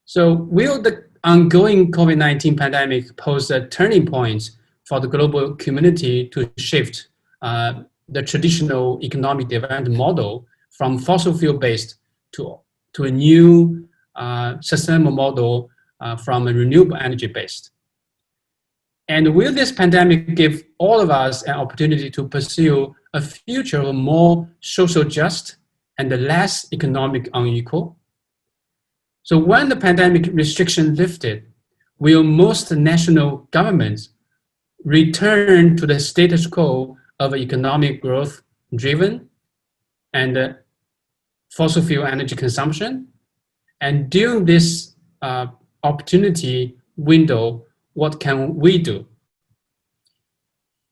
So will the ongoing COVID-19 pandemic pose a turning point for the global community to shift the traditional economic development model from fossil fuel-based to a new sustainable model from a renewable energy-based? And will this pandemic give all of us an opportunity to pursue a future of more social just and less economic unequal? So when the pandemic restriction lifted, will most national governments return to the status quo of economic growth driven and fossil fuel energy consumption? And during this opportunity window, what can we do?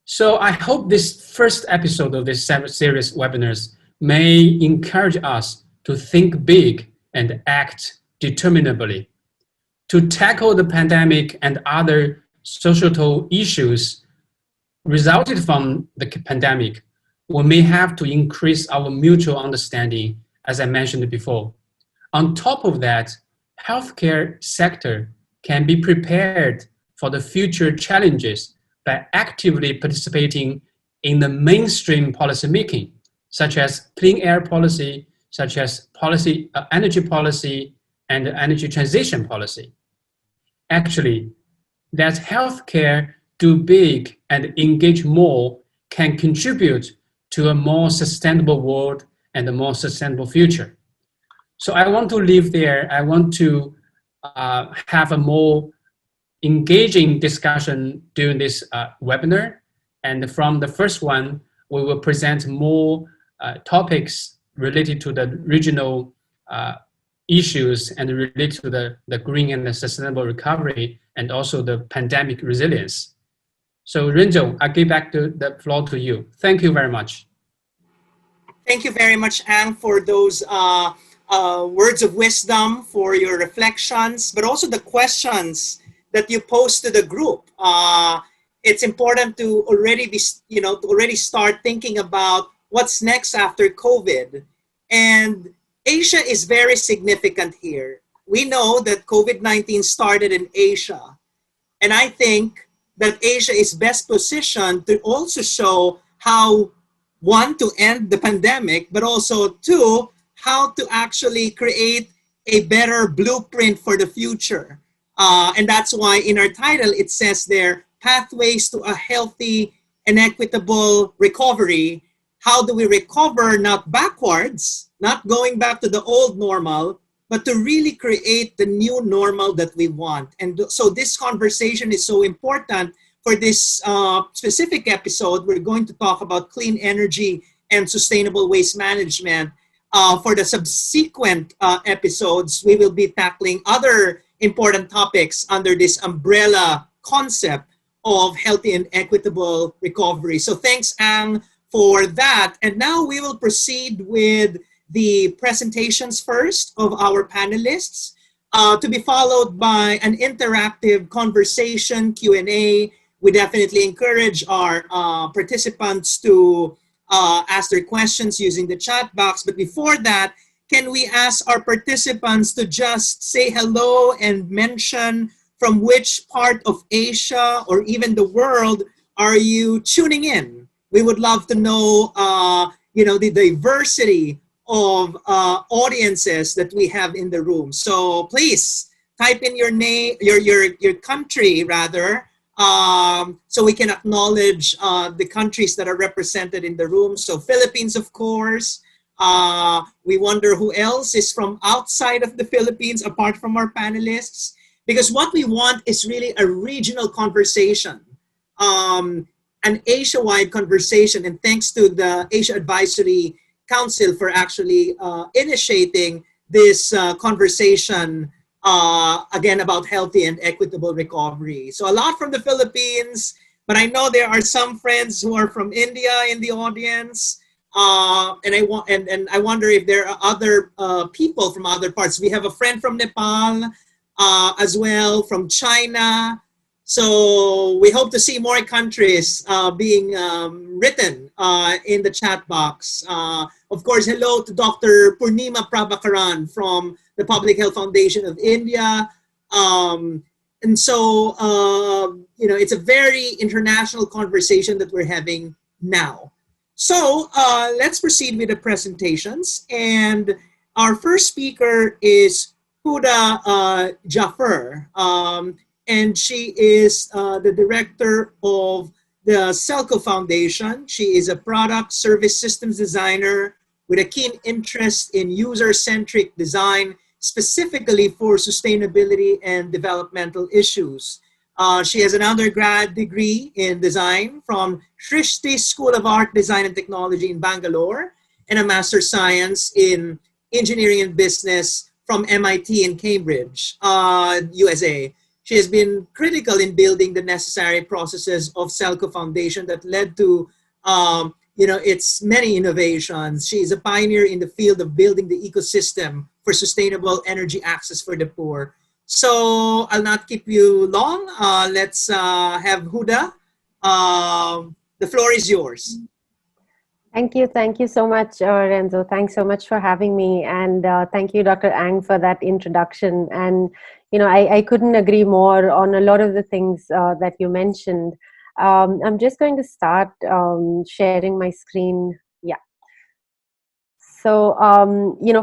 So I hope this first episode of this series webinars may encourage us to think big and act determinedly to tackle the pandemic and other societal issues resulted from the pandemic. We may have to increase our mutual understanding, as I mentioned before. On top of that, healthcare sector can be prepared for the future challenges by actively participating in the mainstream policy making, such as clean air policy, such as energy policy, and energy transition policy. Actually, that healthcare do big and engage more can contribute to a more sustainable world and a more sustainable future. So I want to leave there. I want to have a more engaging discussion during this webinar. And from the first one, we will present more topics related to the regional issues and related to the green and the sustainable recovery and also the pandemic resilience. So Renzo, I give back the floor to you. Thank you very much. Thank you very much, Ang, for those words of wisdom, for your reflections, but also the questions that you posed to the group. It's important to already start thinking about what's next after COVID. And Asia is very significant here. We know that COVID-19 started in Asia. And I think that Asia is best positioned to also show how, one, to end the pandemic, but also two, how to actually create a better blueprint for the future. And that's why in our title, it says there, Pathways to a Healthy and Equitable Recovery. How do we recover, not backwards, not going back to the old normal, but to really create the new normal that we want. And so this conversation is so important. For this specific episode, we're going to talk about clean energy and sustainable waste management. For the subsequent episodes, we will be tackling other important topics under this umbrella concept of healthy and equitable recovery. So thanks, Ang, for that. And now we will proceed with the presentations first of our panelists, to be followed by an interactive conversation, Q&A. We definitely encourage our participants to ask their questions using the chat box. But before that, can we ask our participants to just say hello and mention from which part of Asia or even the world are you tuning in? We would love to know, the diversity of audiences that we have in the room. So please type in your name, your country rather, so we can acknowledge the countries that are represented in the room. So Philippines, of course. We wonder who else is from outside of the Philippines apart from our panelists, because what we want is really a regional conversation, an Asia-wide conversation. And thanks to the Asia Advisory Council for actually initiating this conversation again about healthy and equitable recovery. So a lot from the Philippines, but I know there are some friends who are from India in the audience. And I wonder if there are other people from other parts. We have a friend from Nepal as well, from China. So we hope to see more countries being written in the chat box. Of course, hello to Dr. Purnima Prabhakaran from the Public Health Foundation of India. And so, it's a very international conversation that we're having now. So let's proceed with the presentations. And our first speaker is Huda Jaffer. And she is the director of the Selco Foundation. She is a product service systems designer with a keen interest in user-centric design, specifically for sustainability and developmental issues. She has an undergrad degree in design from Srishti School of Art, Design and Technology in Bangalore, and a Master's Science in Engineering and Business from MIT in Cambridge, USA. She has been critical in building the necessary processes of Selco Foundation that led to its many innovations. She is a pioneer in the field of building the ecosystem for sustainable energy access for the poor. So I'll not keep you long. Let's have Huda. The floor is yours. Thank you so much, Renzo. Thanks so much for having me, and thank you, Dr. Ang, for that introduction. And I couldn't agree more on a lot of the things that you mentioned. I'm just going to start sharing my screen. Yeah. So,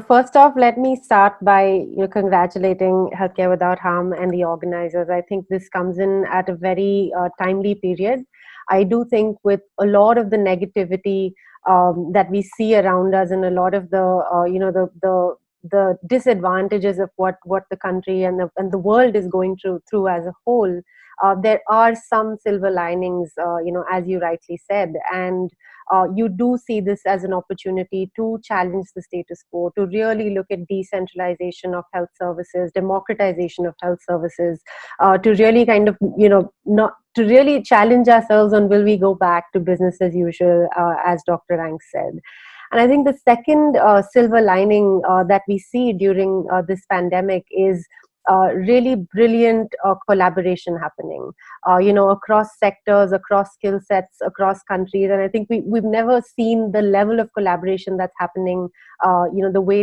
first off, let me start by congratulating Healthcare Without Harm and the organizers. I think this comes in at a very timely period. I do think with a lot of the negativity that we see around us, and a lot of the disadvantages of what the country and the world is going through as a whole, there are some silver linings, as you rightly said, and you do see this as an opportunity to challenge the status quo, to really look at decentralization of health services, democratization of health services, to really kind of not to really challenge ourselves on will we go back to business as usual, as Dr. Ang said. And I think the second silver lining that we see during this pandemic is really brilliant collaboration happening, across sectors, across skill sets, across countries. And I think we've never seen the level of collaboration that's happening, the way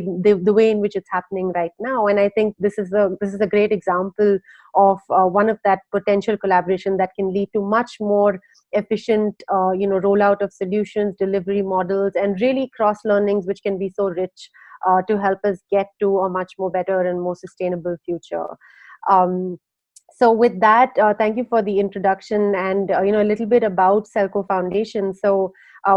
in which it's happening right now. And I think this is a great example of one of that potential collaboration that can lead to much more efficient, rollout of solutions, delivery models, and really cross learnings, which can be so rich to help us get to a much more better and more sustainable future. So with that, thank you for the introduction, and a little bit about Selco Foundation. So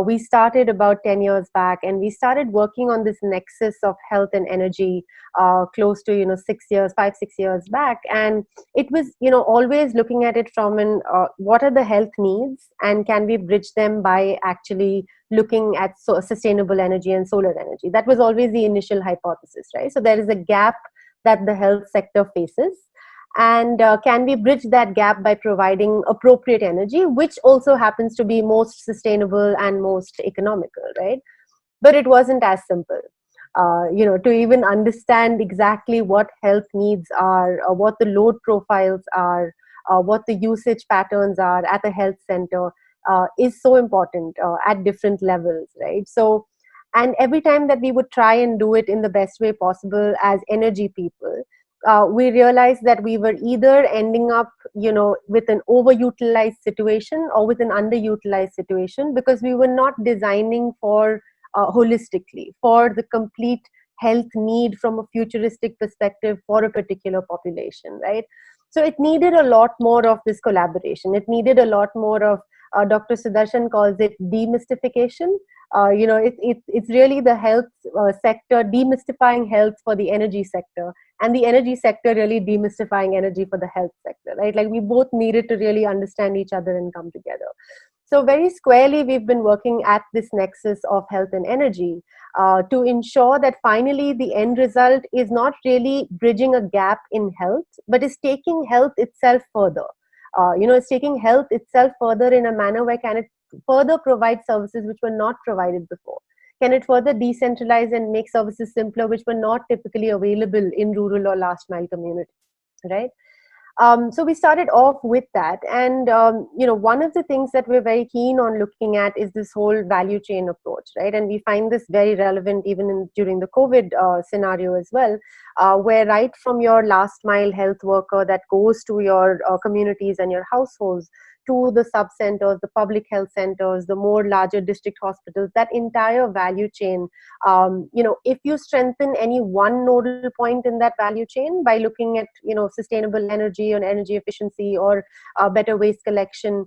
we started about 10 years back, and we started working on this nexus of health and energy close to 6 years back. And it was always looking at it from what are the health needs, and can we bridge them by actually looking at sustainable energy and solar energy. That was always the initial hypothesis, right? So there is a gap that the health sector faces, and can we bridge that gap by providing appropriate energy, which also happens to be most sustainable and most economical, right? But it wasn't as simple. To even understand exactly what health needs are, what the load profiles are, what the usage patterns are at a health center is so important at different levels, right? So, and every time that we would try and do it in the best way possible as energy people, we realized that we were either ending up, with an overutilized situation or with an underutilized situation, because we were not designing for holistically for the complete health need from a futuristic perspective for a particular population, right? So it needed a lot more of this collaboration. It needed a lot more of, Dr. Sudarshan calls it demystification. It's really the health sector demystifying health for the energy sector, and the energy sector really demystifying energy for the health sector, right? Like we both needed to really understand each other and come together. So very squarely, we've been working at this nexus of health and energy to ensure that finally the end result is not really bridging a gap in health, but is taking health itself further. It's taking health itself further in a manner where can it further provide services which were not provided before? Can it further decentralize and make services simpler, which were not typically available in rural or last mile communities, right? So we started off with that, and one of the things that we're very keen on looking at is this whole value chain approach, right? And we find this very relevant even during the COVID scenario as well, where right from your last mile health worker that goes to your communities and your households, to the sub centers, the public health centers, the more larger district hospitals, that entire value chain. If you strengthen any one nodal point in that value chain by looking at, sustainable energy and energy efficiency, or better waste collection,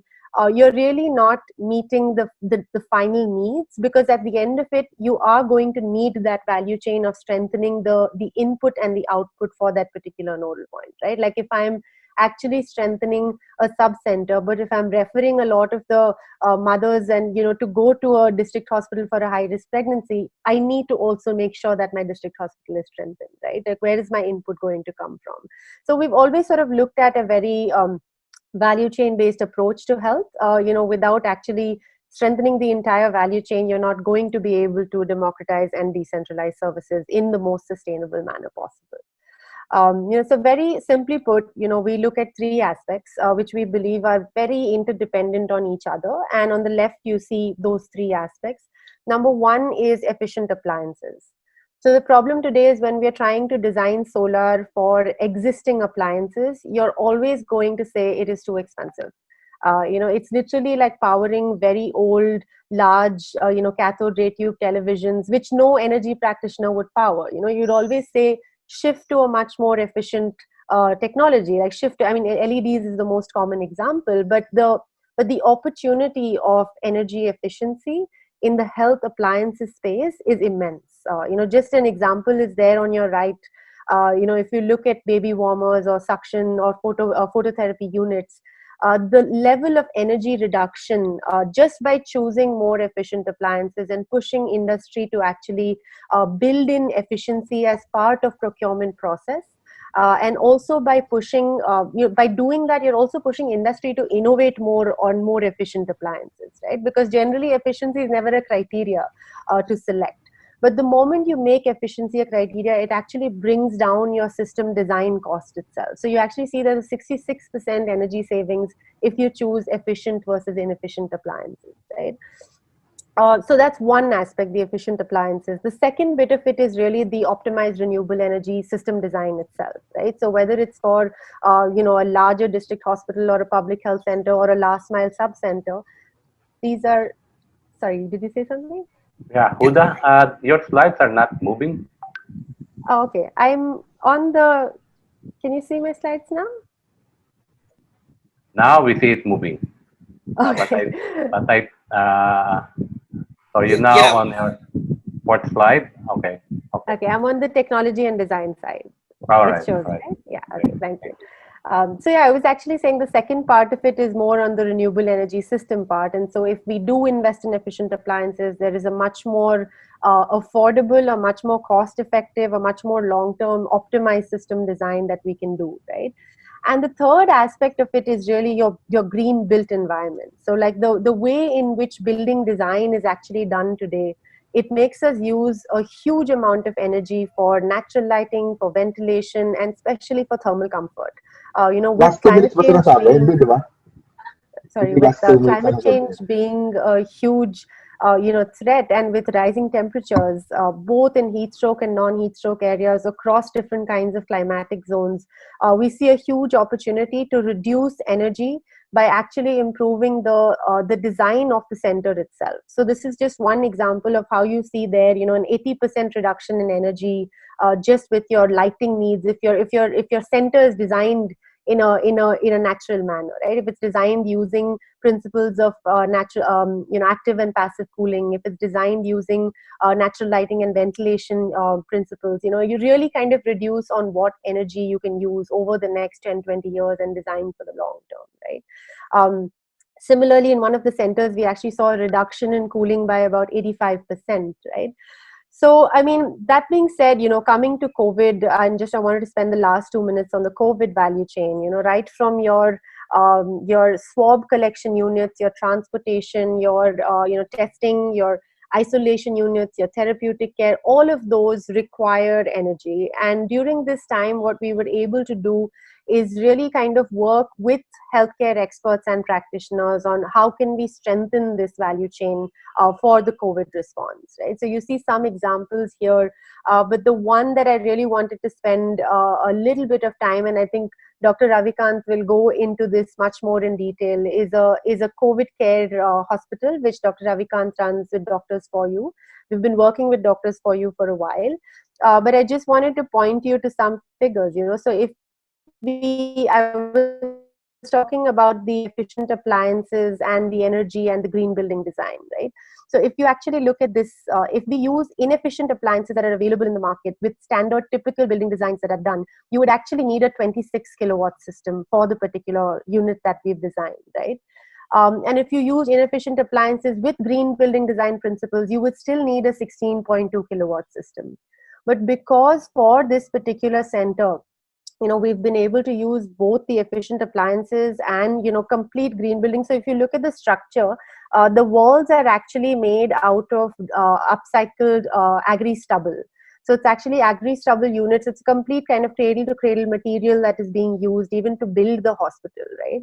you're really not meeting the final needs, because at the end of it, you are going to need that value chain of strengthening the input and the output for that particular nodal point, right? Like if I'm actually strengthening a sub center, but if I'm referring a lot of the mothers and to go to a district hospital for a high risk pregnancy, I need to also make sure that my district hospital is strengthened, right? Like where is my input going to come from? So we've always sort of looked at a very value chain based approach to health. Without actually strengthening the entire value chain, you're not going to be able to democratize and decentralize services in the most sustainable manner possible. So very simply put, we look at three aspects, which we believe are very interdependent on each other. And on the left, you see those three aspects. Number one is efficient appliances. So the problem today is when we are trying to design solar for existing appliances, you're always going to say it is too expensive. It's literally like powering very old, large, cathode ray tube televisions, which no energy practitioner would power. You'd always say, shift to a much more efficient technology, like LEDs is the most common example, but the opportunity of energy efficiency in the health appliances space is immense. Just an example is there on your right. If you look at baby warmers or suction or phototherapy units, the level of energy reduction just by choosing more efficient appliances and pushing industry to actually build in efficiency as part of procurement process. And also by pushing, by doing that, you're also pushing industry to innovate more on more efficient appliances, right? Because generally efficiency is never a criteria to select. But the moment you make efficiency a criteria, it actually brings down your system design cost itself. So you actually see there's a 66% energy savings if you choose efficient versus inefficient appliances, right? So that's one aspect, the efficient appliances. The second bit of it is really the optimized renewable energy system design itself, right? So whether it's for, a larger district hospital or a public health center or a last mile sub center, these are, sorry, did you say something? Yeah, Huda, your slides are not moving. Oh, okay, I'm on the, can you see my slides now? Now we see it moving. Okay. So you're now on your fourth slide? Okay. Okay, I'm on the technology and design side. All right. It shows, right? Yeah, okay, thank you. So yeah, I was actually saying the second part of it is more on the renewable energy system part. And so if we do invest in efficient appliances, there is a much more affordable, a much more cost effective, a much more long-term optimized system design that we can do, right? And the third aspect of it is really your green built environment. So like the way in which building design is actually done today, it makes us use a huge amount of energy for natural lighting, for ventilation, and especially for thermal comfort. With climate change being a huge threat, and with rising temperatures, both in heat stroke and non-heat stroke areas across different kinds of climatic zones, we see a huge opportunity to reduce energy by actually improving the design of the center itself. So this is just one example of how you see there, an 80% reduction in energy just with your lighting needs. If your center is designed in a natural manner, right? If it's designed using principles of natural, active and passive cooling, if it's designed using natural lighting and ventilation principles, you really kind of reduce on what energy you can use over the next 10, 20 years and design for the long term, right? Similarly, in one of the centers, we actually saw a reduction in cooling by about 85%, right? So, I mean, that being said, coming to COVID, I wanted to spend the last 2 minutes on the COVID value chain, right from your swab collection units, your transportation, your, testing, your isolation units, your therapeutic care, all of those required energy. And during this time, what we were able to do is really kind of work with healthcare experts and practitioners on how can we strengthen this value chain for the COVID response, right? So you see some examples here, but the one that I really wanted to spend a little bit of time, and I think Dr. Ravikant will go into this much more in detail, is a COVID care hospital, which Dr. Ravikant runs with Doctors For You. We've been working with Doctors For You for a while, but I just wanted to point you to some figures, So if I was talking about the efficient appliances and the energy and the green building design, right? So if you actually look at this, if we use inefficient appliances that are available in the market with standard typical building designs that are done, you would actually need a 26 kilowatt system for the particular unit that we've designed, right? And if you use inefficient appliances with green building design principles, you would still need a 16.2 kilowatt system. But because for this particular center, we've been able to use both the efficient appliances and, complete green building. So if you look at the structure, the walls are actually made out of upcycled agri stubble. So it's actually agri stubble units. It's a complete kind of cradle to cradle material that is being used even to build the hospital, right?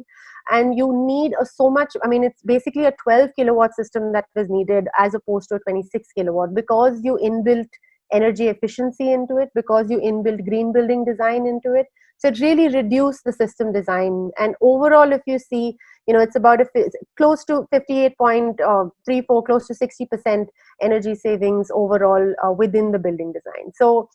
And you need so much, it's basically a 12 kilowatt system that was needed as opposed to a 26 kilowatt because you inbuilt energy efficiency into it, because you inbuilt green building design into it. So it really reduced the system design. And overall, if you see, it's about close to 58.34, close to 60% energy savings overall within the building design. So,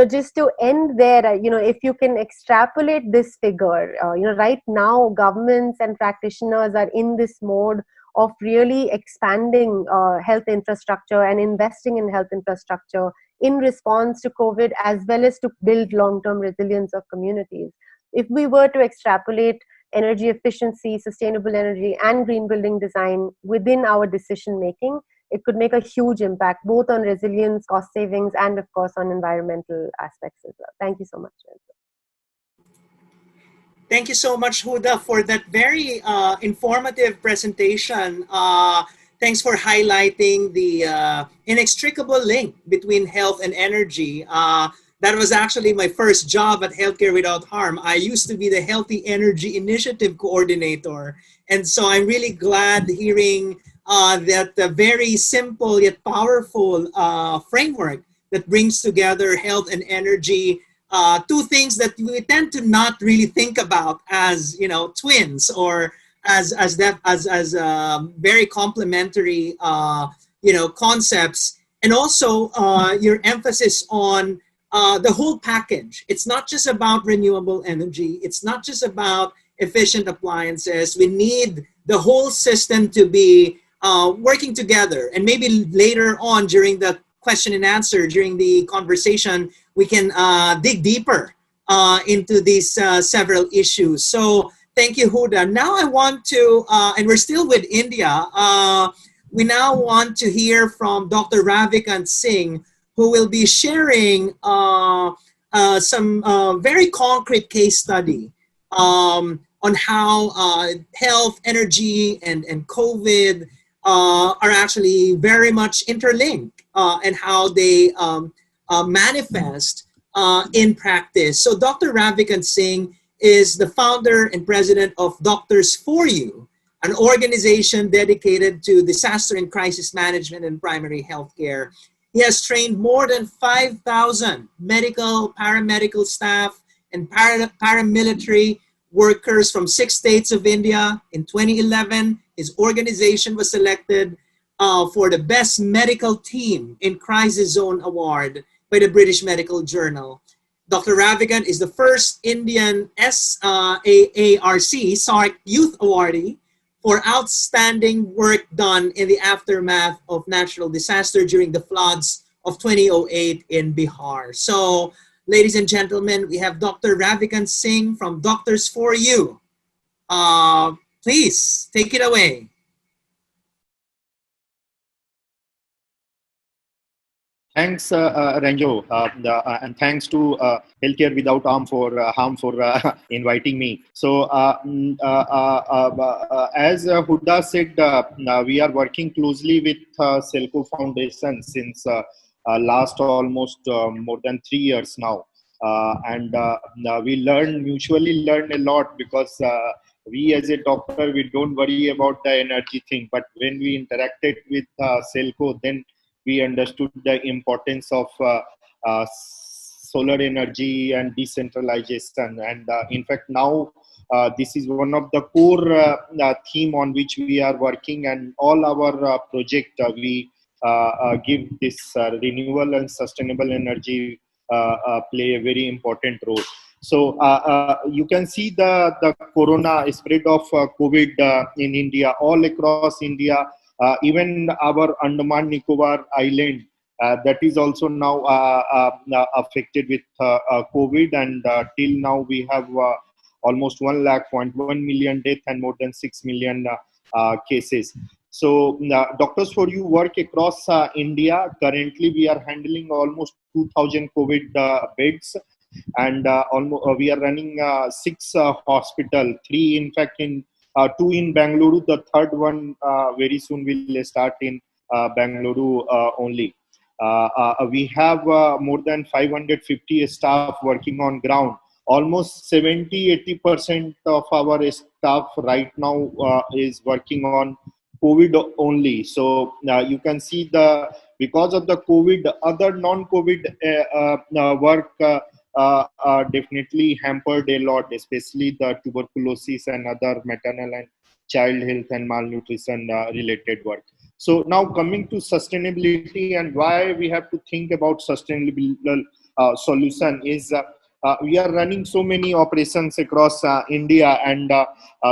just to end there, if you can extrapolate this figure, right now governments and practitioners are in this mode of really expanding health infrastructure and investing in health infrastructure in response to COVID, as well as to build long-term resilience of communities. If we were to extrapolate energy efficiency, sustainable energy, and green building design within our decision-making, it could make a huge impact, both on resilience, cost savings, and of course on environmental aspects as well. Thank you so much. Thank you so much, Huda, for that very informative presentation. Thanks for highlighting the inextricable link between health and energy. That was actually my first job at Healthcare Without Harm. I used to be the Healthy Energy Initiative Coordinator. And so I'm really glad hearing that very simple yet powerful framework that brings together health and energy, two things that we tend to not really think about as, twins or as very complementary, concepts. And also your emphasis on the whole package. It's not just about renewable energy. It's not just about efficient appliances. We need the whole system to be working together. And maybe later on during the question and answer, during the conversation, we can dig deeper into these several issues. So thank you, Huda. Now I want to, and we're still with India, we now want to hear from Dr. Ravikant Singh, who will be sharing some very concrete case study on how health, energy, and COVID are actually very much interlinked and how they manifest in practice. So Dr. Ravikant Singh is the founder and president of Doctors For You, an organization dedicated to disaster and crisis management and primary health care. He has trained more than 5,000 medical, paramedical staff, and paramilitary workers from 6 states of India. In 2011, his organization was selected for the Best Medical Team in Crisis Zone Award by the British Medical Journal. Dr. Ravikant is the first Indian SAARC Youth Awardee for outstanding work done in the aftermath of natural disaster during the floods of 2008 in Bihar. So, ladies and gentlemen, we have Dr. Ravikant Singh from Doctors For You. Please, take it away. Thanks, Ranjo, and thanks to Healthcare Without Harm for inviting me. So, as Huda said, we are working closely with Selco Foundation since last almost more than 3 years now. We mutually learn a lot, because we as a doctor, we don't worry about the energy thing, but when we interacted with Selco, then we understood the importance of solar energy and decentralization. And in fact, now this is one of the core theme on which we are working, and all our project we give this renewable and sustainable energy play a very important role. So you can see the corona spread of COVID in India, all across India, even our Andaman Nicobar Island, that is also now affected with COVID, and till now we have almost 1.1 million deaths and more than 6 million cases. So Doctors for You work across India. Currently, we are handling almost 2,000 COVID beds, and we are running 6 hospital, 3 in fact in 2 in Bangalore. The third one very soon will start in Bangalore only. We have more than 550 staff working on ground. Almost 70-80% of our staff right now is working on COVID only. So you can see because of the COVID, other non-COVID work definitely hampered a lot, especially the tuberculosis and other maternal and child health and malnutrition related work. So now coming to sustainability and why we have to think about sustainable solution is we are running so many operations across India, and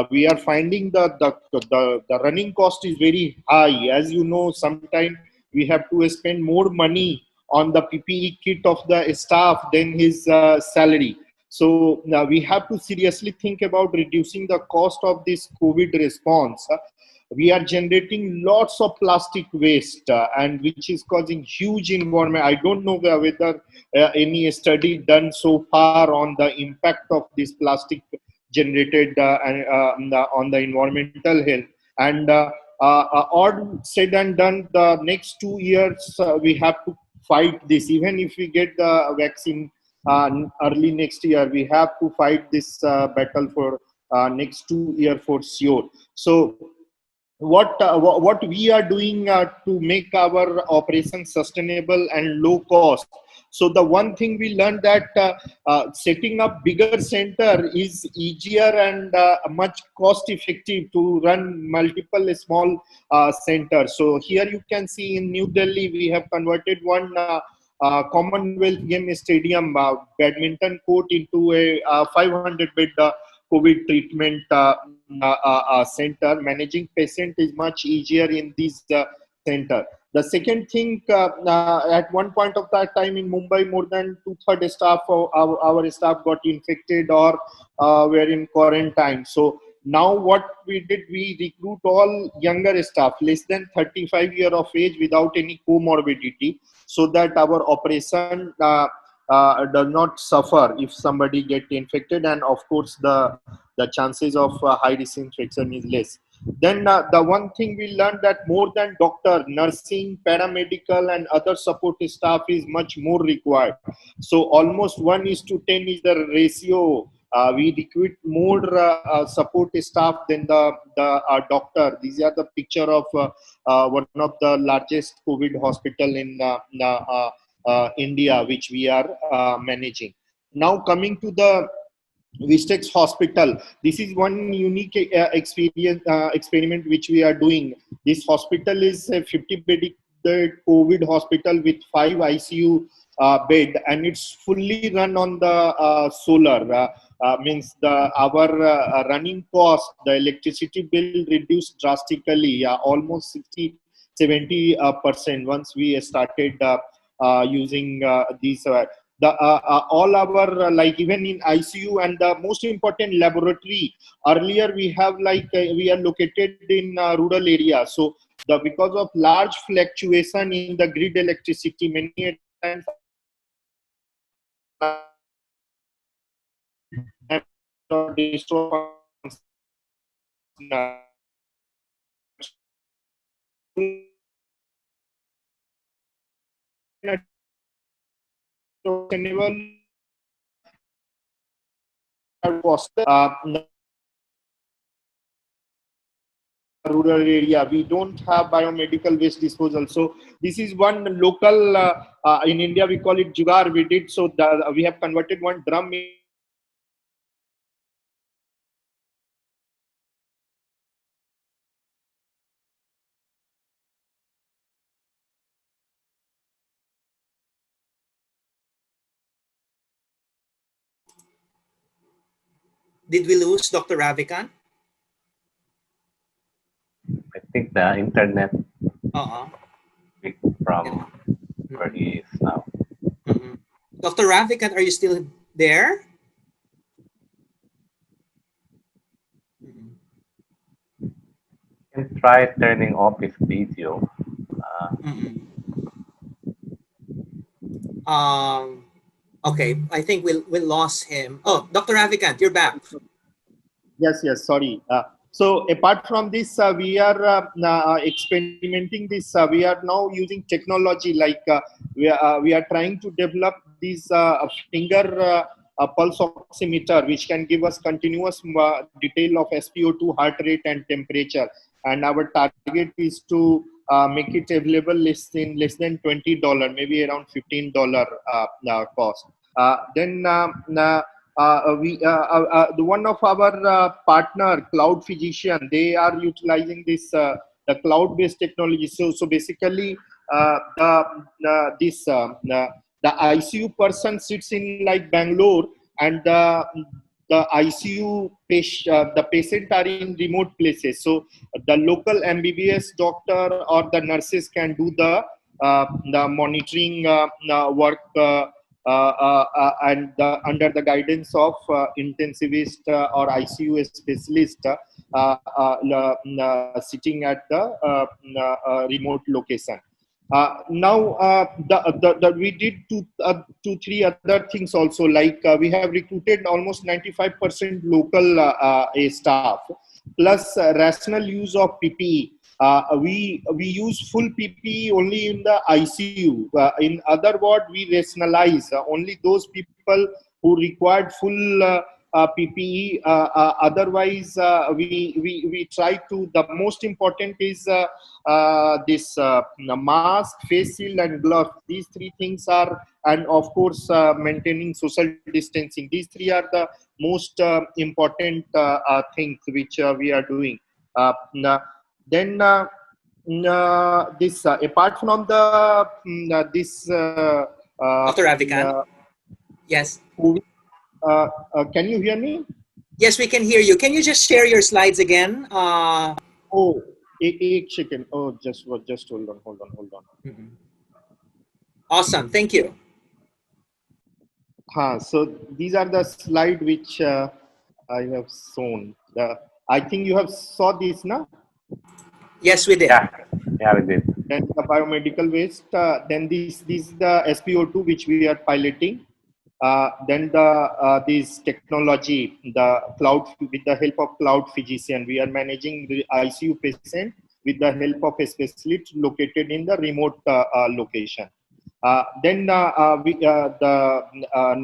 we are finding the running cost is very high. As you know, sometimes we have to spend more money on the PPE kit of the staff than his salary. So we have to seriously think about reducing the cost of this COVID response. We are generating lots of plastic waste, and which is causing huge environment. I don't know whether any study done so far on the impact of this plastic generated on the environmental health. And all said and done, the next 2 years we have to fight this. Even if we get the vaccine early next year, we have to fight this battle for next 2 years for sure. So what we are doing to make our operation sustainable and low cost. So the one thing we learned that setting up bigger center is easier and much cost effective to run multiple small centers. So here you can see in New Delhi we have converted one Commonwealth Game Stadium badminton court into a 500 bed COVID treatment center. Managing patient is much easier in this center. The second thing, at one point of that time in Mumbai, more than 2/3 staff of our staff got infected or were in quarantine. So now what we did, we recruit all younger staff, less than 35 years of age, without any comorbidity, so that our operation does not suffer if somebody get infected, and of course the chances of high risk infection is less. Then the one thing we learned that more than doctor, nursing, paramedical and other support staff is much more required. So almost 1:10 is the ratio. We recruit more support staff than the doctor. These are the picture of one of the largest COVID hospital in India, which we are managing. Now coming to the Vistex Hospital, this is one unique experiment which we are doing. This hospital is a 50-bedded COVID hospital with 5 ICU bed, and it's fully run on the solar. Means our running cost, the electricity bill reduced drastically, almost 60-70% once we started using these. All our like even in ICU and the most important laboratory, earlier we have we are located in rural area, so because of large fluctuation in the grid electricity, many times cost, rural area, we don't have biomedical waste disposal. So this is one local, in India we call it jugaad we did. So we have converted one drum Did we lose Dr. Ravikant? I think the internet Uh-huh. from Yeah. where he is now. Mhm. Dr. Ravikant, are you still there? Mhm. You can try turning off his video. Mhm. Okay, I think we lost him. Oh, Dr. Ravikant, you're back. Yes, sorry. So apart from this, we are experimenting this. We are now using technology like we are trying to develop these finger pulse oximeter, which can give us continuous detail of SpO2, heart rate, and temperature. And our target is to make it available less than $20, maybe around $15 cost. Then the one of our partner cloud physician, they are utilizing this the cloud based technology. So basically the ICU person sits in like Bangalore, and the the patient are in remote places. So the local MBBS doctor or the nurses can do the monitoring work and under the guidance of intensivist or ICU specialist sitting at the remote location. Now, we did two, three other things also. Like we have recruited almost 95% local staff, plus rational use of PPE. We use full PPE only in the ICU. In other ward, we rationalize only those people who required full PPE. Otherwise, we try to. The most important is this mask, face shield, and glove. These three things are, and of course, maintaining social distancing. These three are the most important things which we are doing. Then this apart from the this Dr. Ravikant? Yes. COVID, can you hear me? Yes, we can hear you. Can you just share your slides again? Oh, एक second. Oh, just hold on. Mhm. Awesome. Thank you. So these are the slide which I have shown. I think you have saw this, na? Yes, we did. Yeah, we did. Then the biomedical waste. Then this is the SpO2 which we are piloting. Then this technology, the cloud, with the help of cloud physician, we are managing the ICU patient with the help of a specialist located in the remote location. Then the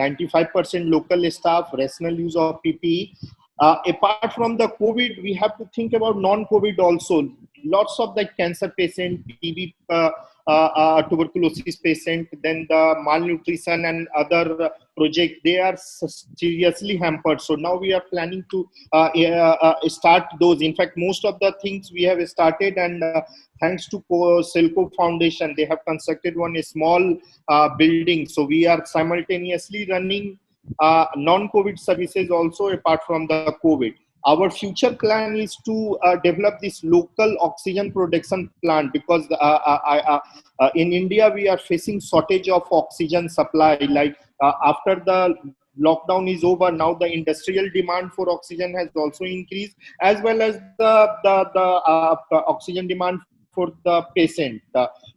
95% local staff, rational use of PPE. Apart from the COVID, we have to think about non-COVID also. Lots of the cancer patient, TB, tuberculosis patient, then the malnutrition and other project, they are seriously hampered. So now we are planning to start those. In fact, most of the things we have started, and thanks to Selco Foundation, they have constructed one small building. So we are simultaneously running non-COVID services also apart from the COVID. Our future plan is to develop this local oxygen production plant, because in India we are facing shortage of oxygen supply. Like after the lockdown is over, now the industrial demand for oxygen has also increased, as well as the oxygen demand for the patient.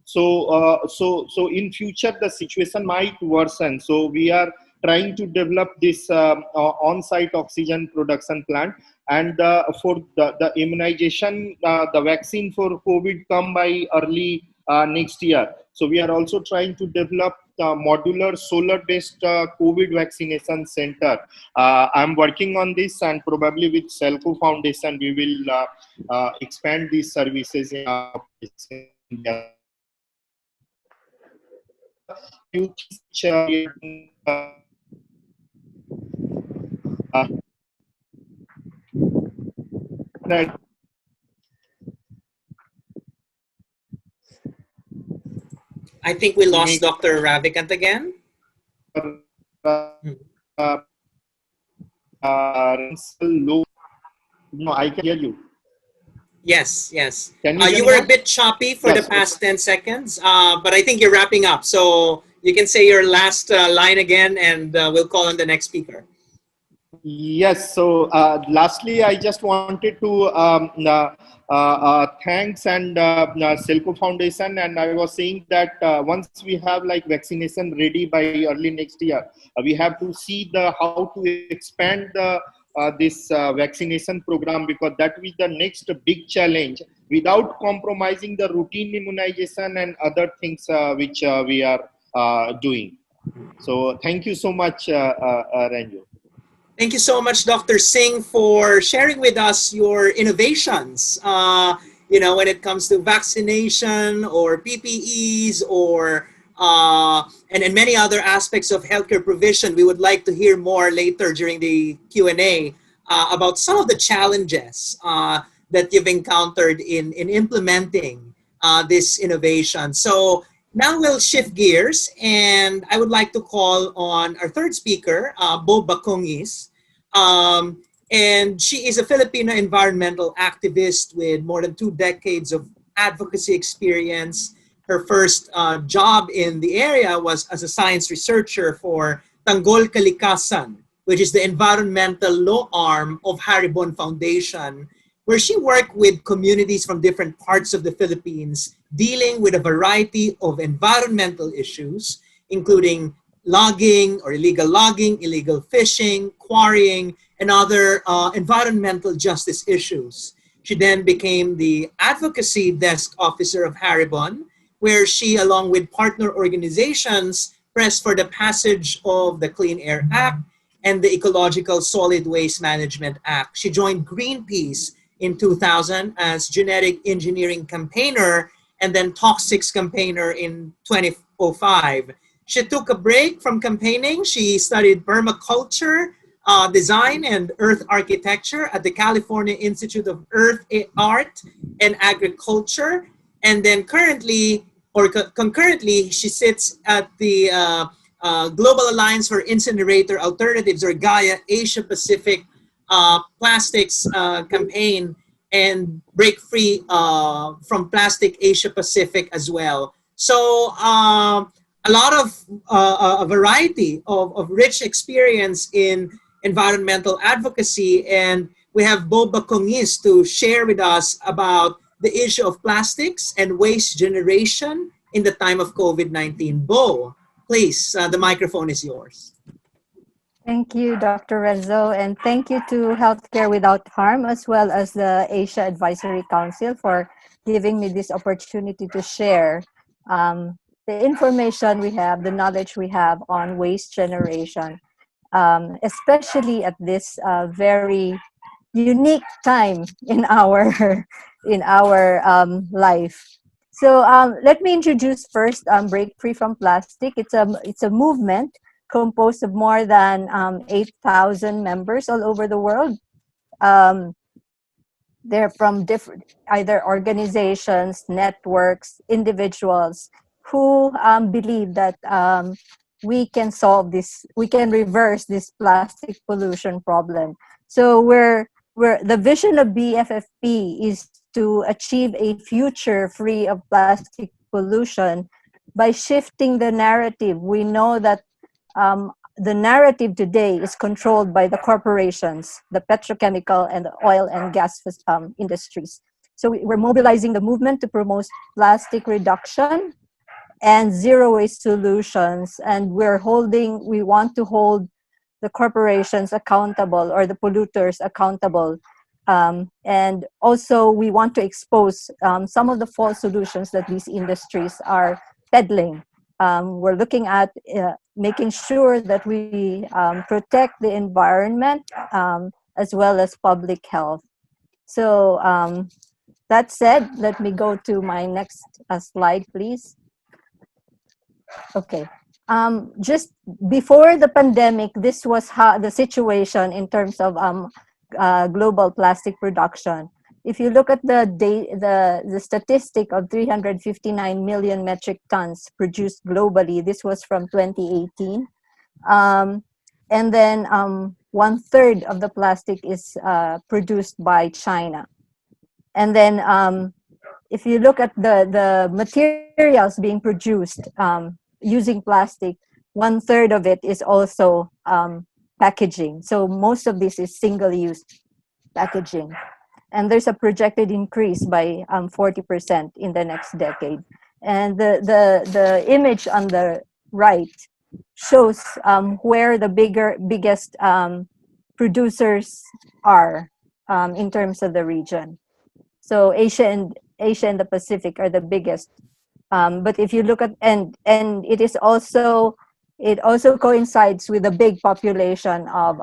So in future the situation might worsen. So we are trying to develop this on-site oxygen production plant. And for the immunization, the vaccine for COVID come by early next year. So we are also trying to develop modular solar-based COVID vaccination center. I'm working on this, and probably with Selco Foundation, we will expand these services in India. Few things which that I think we lost Dr. Ravikant again. Low. No, I can hear you. Yes, yes. Can you hear You me were now? a bit choppy for Yes, the past 10 seconds, but I think you're wrapping up. So you can say your last line again, and we'll call on the next speaker. Yes. So lastly, I just wanted to thanks and Selco Foundation, and I was saying that once we have like vaccination ready by early next year, we have to see how to expand this vaccination program, because that will be the next big challenge, without compromising the routine immunization and other things which we are doing. So thank you so much, Ranju. Thank you so much, Dr. Singh, for sharing with us your innovations. When it comes to vaccination or PPEs or and many other aspects of healthcare provision. We would like to hear more later during the Q&A about some of the challenges that you've encountered in implementing this innovation. So now we'll shift gears, and I would like to call on our third speaker, Bo Bacongis. And she is a Filipino environmental activist with more than 2 decades of advocacy experience. Her first job in the area was as a science researcher for Tanggol Kalikasan, which is the environmental law arm of Haribon Foundation, where she worked with communities from different parts of the Philippines dealing with a variety of environmental issues, including logging or illegal fishing, quarrying, and other environmental justice issues. She then became the advocacy desk officer of Haribon, where she, along with partner organizations, pressed for the passage of the Clean Air Act and the Ecological Solid Waste Management Act. She joined Greenpeace in 2000 as genetic engineering campaigner and then toxics campaigner in 2005. She took a break from campaigning. She studied permaculture, design, and earth architecture at the California Institute of Earth Art and Agriculture. And then concurrently, she sits at the Global Alliance for Incinerator Alternatives, or GAIA, Asia Pacific Plastics campaign, and break free from plastic Asia Pacific as well. So a lot of a variety of rich experience in environmental advocacy, and we have Bo Bacongis to share with us about the issue of plastics and waste generation in the time of COVID-19. Bo, please, the microphone is yours. Thank you, Dr. Renzo, and thank you to Healthcare Without Harm, as well as the Asia Advisory Council, for giving me this opportunity to share the information we have, the knowledge we have on waste generation, especially at this very unique time in our life. So let me introduce first Break Free from Plastic. It's a movement composed of more than 8,000 members all over the world. They're from different either organizations, networks, individuals who believe that we can solve this, we can reverse this plastic pollution problem. So the vision of BFFP is to achieve a future free of plastic pollution by shifting the narrative. We know that the narrative today is controlled by the corporations, the petrochemical and the oil and gas industries. So we're mobilizing the movement to promote plastic reduction and zero waste solutions. And we want to hold the corporations accountable, or the polluters accountable, And also, we want to expose some of the false solutions that these industries are peddling. We're looking at making sure that we protect the environment as well as public health. So that said, let me go to my next slide, please. Okay. Just before the pandemic, this was how the situation in terms of global plastic production. If you look at the statistic of 359 million metric tons produced globally, this was from 2018. And then 1/3 of the plastic is produced by China. And then if you look at the materials being produced using plastic, 1/3 of it is also packaging. So most of this is single-use packaging. And there's a projected increase by 40% in the next decade. And the image on the right shows where the biggest producers are in terms of the region. So Asia and the Pacific are the biggest. But if you look at and it also coincides with the big population of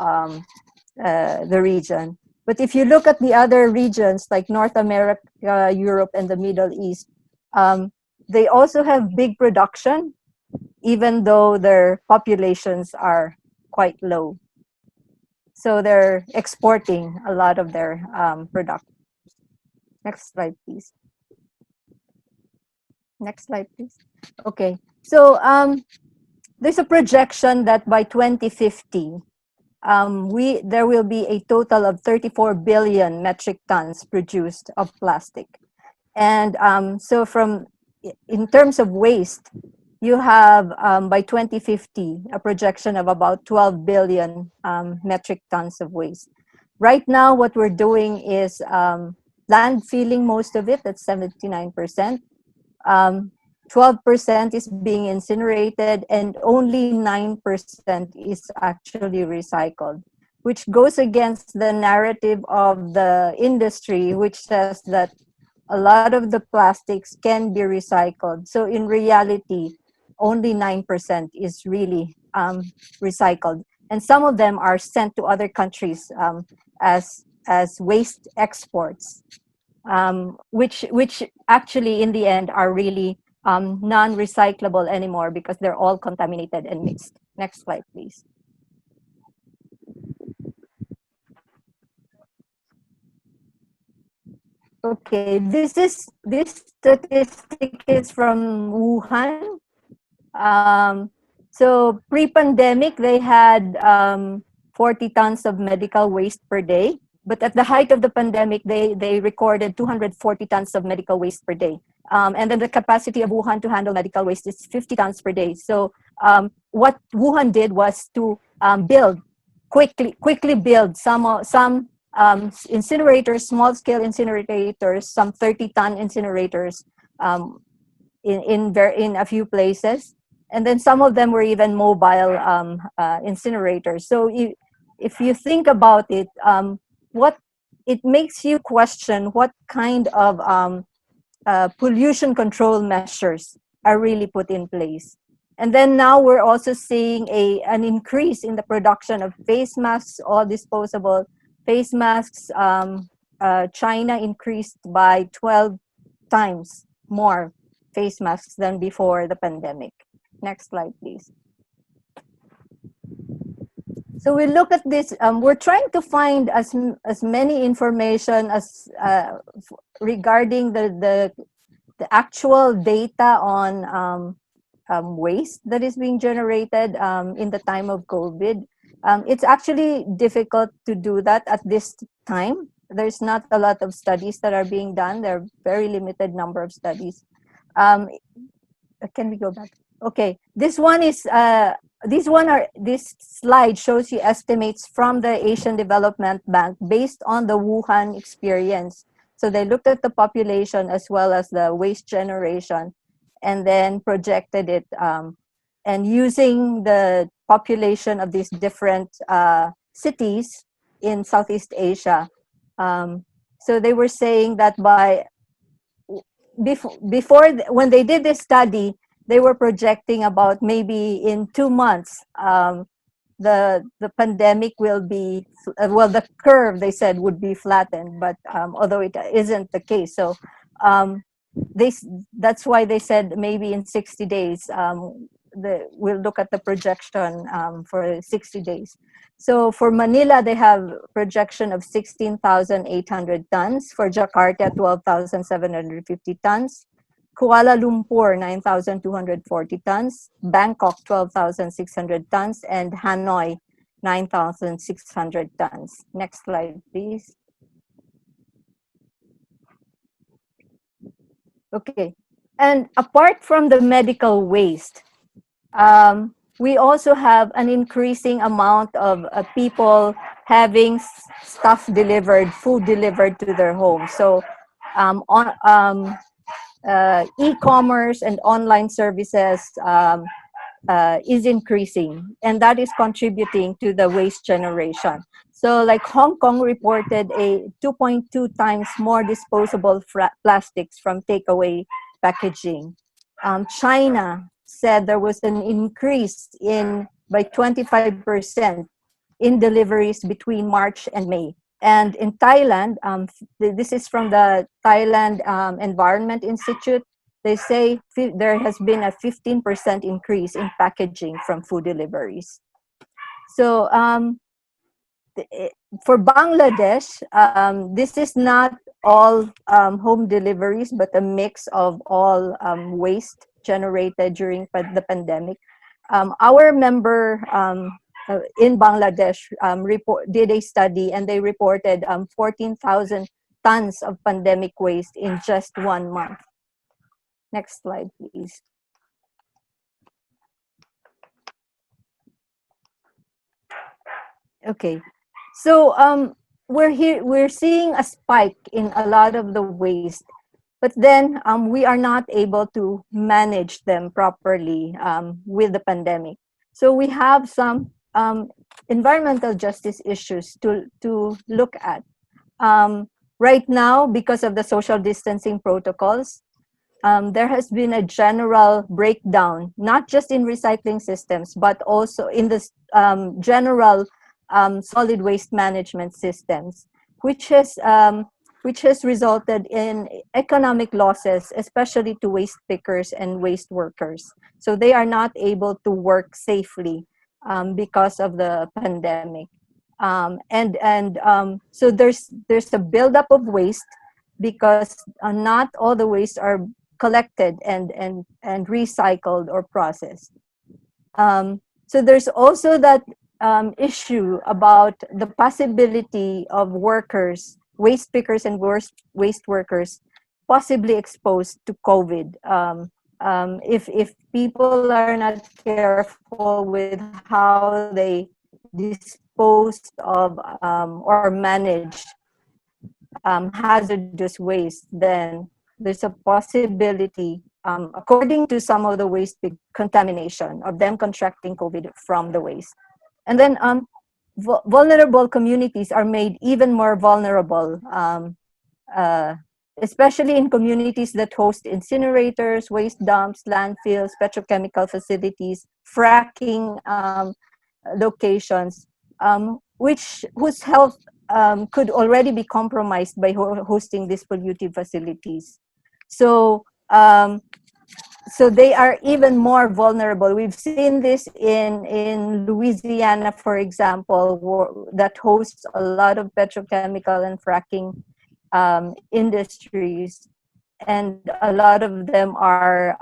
the region. But if you look at the other regions like North America, Europe, and the Middle East, they also have big production, even though their populations are quite low. So they're exporting a lot of their product. Next slide, please. Next slide, please. Okay, so there's a projection that by 2050, there will be a total of 34 billion metric tons produced of plastic. And so in terms of waste, you have by 2050 a projection of about 12 billion metric tons of waste. Right now, what we're doing is landfilling most of it, that's 79%. 12% is being incinerated, and only 9% is actually recycled, which goes against the narrative of the industry, which says that a lot of the plastics can be recycled. So in reality, only 9% is really recycled. And some of them are sent to other countries as waste exports, which actually in the end are really non-recyclable anymore because they're all contaminated and mixed. Next slide, please. Okay, this statistic is from Wuhan. So pre-pandemic, they had 40 tons of medical waste per day. But at the height of the pandemic, they recorded 240 tons of medical waste per day. And then the capacity of Wuhan to handle medical waste is 50 tons per day. So what Wuhan did was to quickly build some incinerators, small-scale incinerators, some 30-ton incinerators in a few places. And then some of them were even mobile incinerators. So if you think about it, what it makes you question what kind of pollution control measures are really put in place. And then now we're also seeing an increase in the production of face masks, all disposable face masks. China increased by 12 times more face masks than before the pandemic. Next slide, please. So we look at this, we're trying to find as many information as regarding the actual data on waste that is being generated in the time of COVID. It's actually difficult to do that at this time. There's not a lot of studies that are being done. There are very limited number of studies. Can we go back? Okay, this slide shows you estimates from the Asian Development Bank based on the Wuhan experience. So they looked at the population as well as the waste generation and then projected it. And using the population of these different cities in Southeast Asia, So they were saying that when they did this study, they were projecting about maybe in 2 months, the pandemic will be, well, the curve, they said, would be flattened, but although it isn't the case. So um, that's why they said maybe in 60 days, we'll look at the projection for 60 days. So for Manila, they have projection of 16,800 tons. For Jakarta, 12,750 tons. Kuala Lumpur, 9,240 tons. Bangkok, 12,600 tons. And Hanoi, 9,600 tons. Next slide, please. Okay. And apart from the medical waste, we also have an increasing amount of people having food delivered to their homes. So e-commerce and online services is increasing, and that is contributing to the waste generation. So like Hong Kong reported a 2.2 times more disposable plastics from takeaway packaging. China said there was an increase by 25% in deliveries between March and May. And in Thailand, this is from the Thailand Environment Institute, they say there has been a 15% increase in packaging from food deliveries. So for Bangladesh, this is not all home deliveries, but a mix of all waste generated during the pandemic. Our member in Bangladesh did a study, and they reported 14,000 tons of pandemic waste in just 1 month. Next slide, please. Okay, so we're seeing a spike in a lot of the waste, but then we are not able to manage them properly with the pandemic. So we have some environmental justice issues to look at. Right now, because of the social distancing protocols, there has been a general breakdown, not just in recycling systems, but also in the general solid waste management systems, which has resulted in economic losses, especially to waste pickers and waste workers. So they are not able to work safely because of the pandemic. So there's a buildup of waste because not all the waste are collected and recycled or processed. So there's also that issue about the possibility of workers, waste pickers and waste workers, possibly exposed to COVID. If people are not careful with how they dispose of or manage hazardous waste, then there's a possibility, according to some of the waste contamination, of them contracting COVID from the waste. And then vulnerable communities are made even more vulnerable, especially in communities that host incinerators, waste dumps, landfills, petrochemical facilities, fracking locations, whose health could already be compromised by hosting these pollutive facilities. So they are even more vulnerable. We've seen this in Louisiana, for example, that hosts a lot of petrochemical and fracking industries, and a lot of them are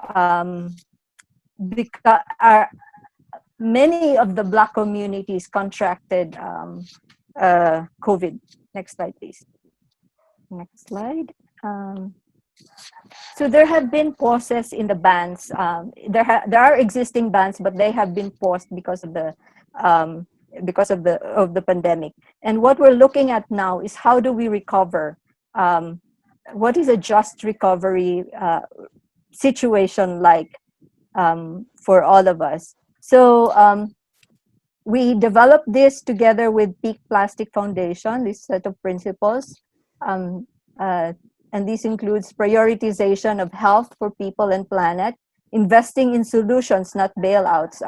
many of the Black communities contracted COVID. Next slide, please. Next slide. So there have been pauses in the bans. There are existing bans, but they have been paused because of the pandemic. And what we're looking at now is how do we recover? What is a just recovery situation like for all of us? So we developed this together with Peak Plastic Foundation, this set of principles. um, uh, and this includes prioritization of health for people and planet, investing in solutions, not bailouts.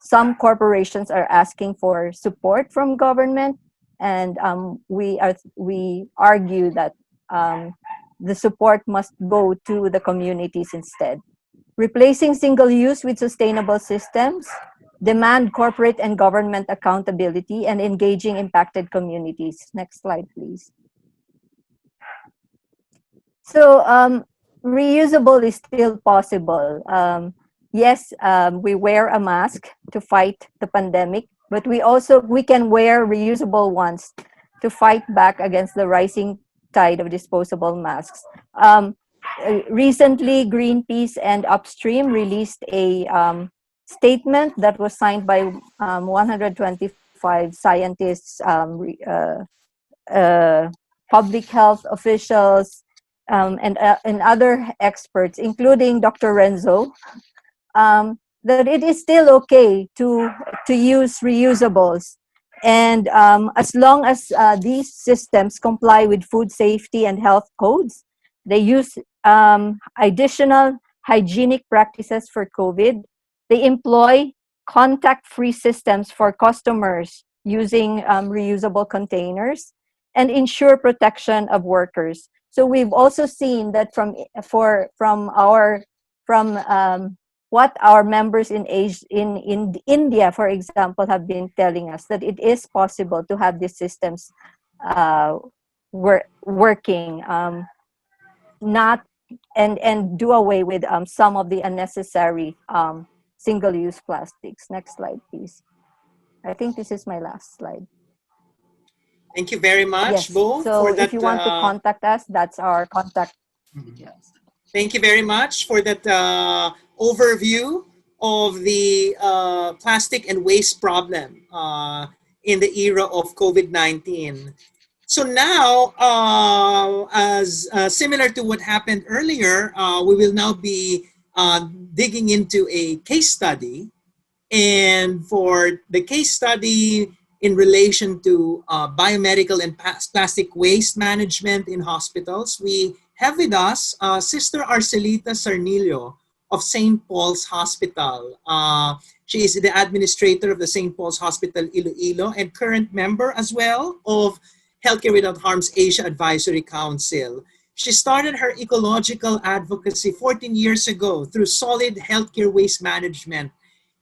Some corporations are asking for support from government, and we argue that the support must go to the communities instead. Replacing single use with sustainable systems, demand corporate and government accountability, and engaging impacted communities. Next slide, please. So reusable is still possible. Yes, we wear a mask to fight the pandemic, but we can wear reusable ones to fight back against the rising tide of disposable masks. Recently, Greenpeace and Upstream released a statement that was signed by 125 scientists, public health officials, and other experts, including Dr. Renzo, that it is still okay to use reusables. And as long as these systems comply with food safety and health codes, they use additional hygienic practices for COVID. They employ contact-free systems for customers using reusable containers and ensure protection of workers. So we've also seen that from what our members in India, for example, have been telling us, that it is possible to have these systems working, not and do away with some of the unnecessary single-use plastics. Next slide, please. I think this is my last slide. Thank you very much, Yes. Bo, So for that. if you want to contact us, that's our contact. Yes. Thank you very much for that overview of the plastic and waste problem in the era of COVID-19. So now, as similar to what happened earlier, we will now be digging into a case study. And for the case study in relation to biomedical and plastic waste management in hospitals, we have with us Sister Arcelita Sarnillo of St. Paul's Hospital. She is the administrator of the St. Paul's Hospital Iloilo and current member as well of Healthcare Without Harm's Asia Advisory Council. She started her ecological advocacy 14 years ago through solid healthcare waste management.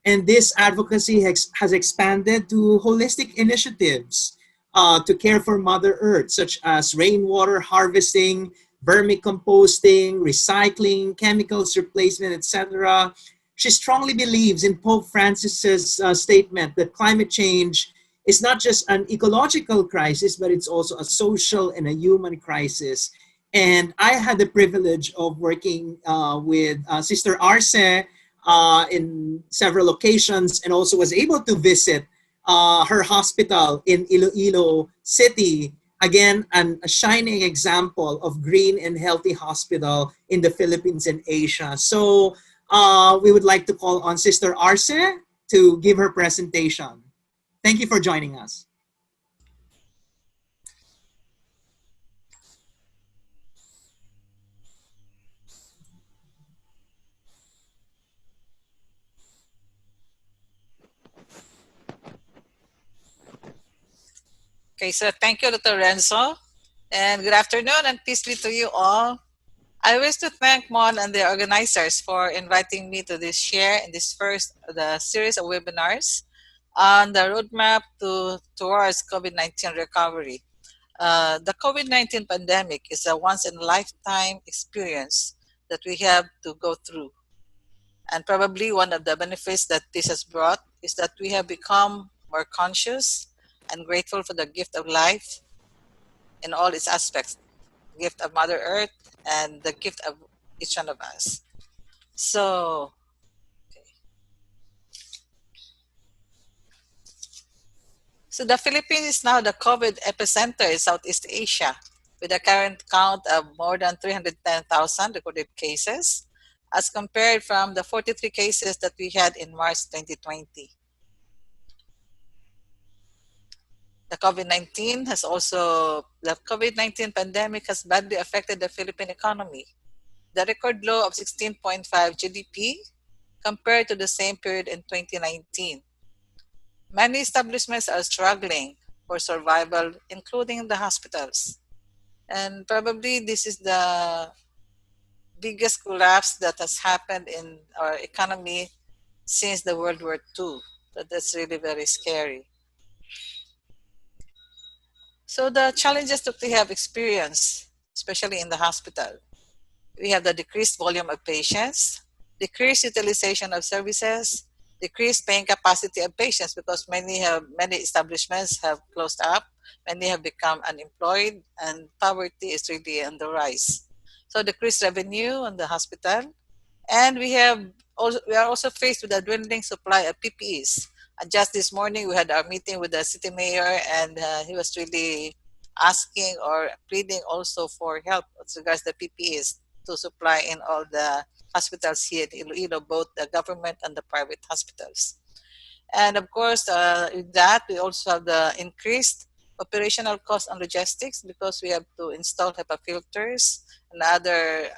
And this advocacy has expanded to holistic initiatives to care for Mother Earth, such as rainwater harvesting, vermicomposting, recycling, chemicals replacement, etc. She strongly believes in Pope Francis's statement that climate change is not just an ecological crisis, but it's also a social and a human crisis. And I had the privilege of working with Sister Arce in several occasions, and also was able to visit her hospital in Iloilo City. Again, a shining example of green and healthy hospital in the Philippines and Asia. So we would like to call on Sister Arce to give her presentation. Thank you for joining us. Okay, so thank you, Dr. Renzo, and good afternoon and peace be to you all. I wish to thank Mon and the organizers for inviting me to this share in this first the series of webinars on the roadmap towards COVID-19 recovery. The COVID-19 pandemic is a once-in-a-lifetime experience that we have to go through. And probably one of the benefits that this has brought is that we have become more conscious and grateful for the gift of life in all its aspects, the gift of Mother Earth and the gift of each one of us. So, so the Philippines is now the COVID epicenter in Southeast Asia, with a current count of more than 310,000 recorded cases, as compared from the 43 cases that we had in March 2020. The COVID-19 pandemic has badly affected the Philippine economy. The record low of 16.5 GDP compared to the same period in 2019. Many establishments are struggling for survival, including the hospitals. And probably this is the biggest collapse that has happened in our economy since the World War II. So that's really very scary. So the challenges that we have experienced, especially in the hospital, we have the decreased volume of patients, decreased utilization of services, decreased paying capacity of patients because many establishments have closed up, many have become unemployed, and poverty is really on the rise. So decreased revenue on the hospital, and we are also faced with a dwindling supply of PPEs. And just this morning, we had our meeting with the city mayor, and he was really asking or pleading also for help with regards to PPEs to supply in all the hospitals here in Iloilo, both the government and the private hospitals. And of course, with that, we also have the increased operational cost on logistics because we have to install HEPA filters and other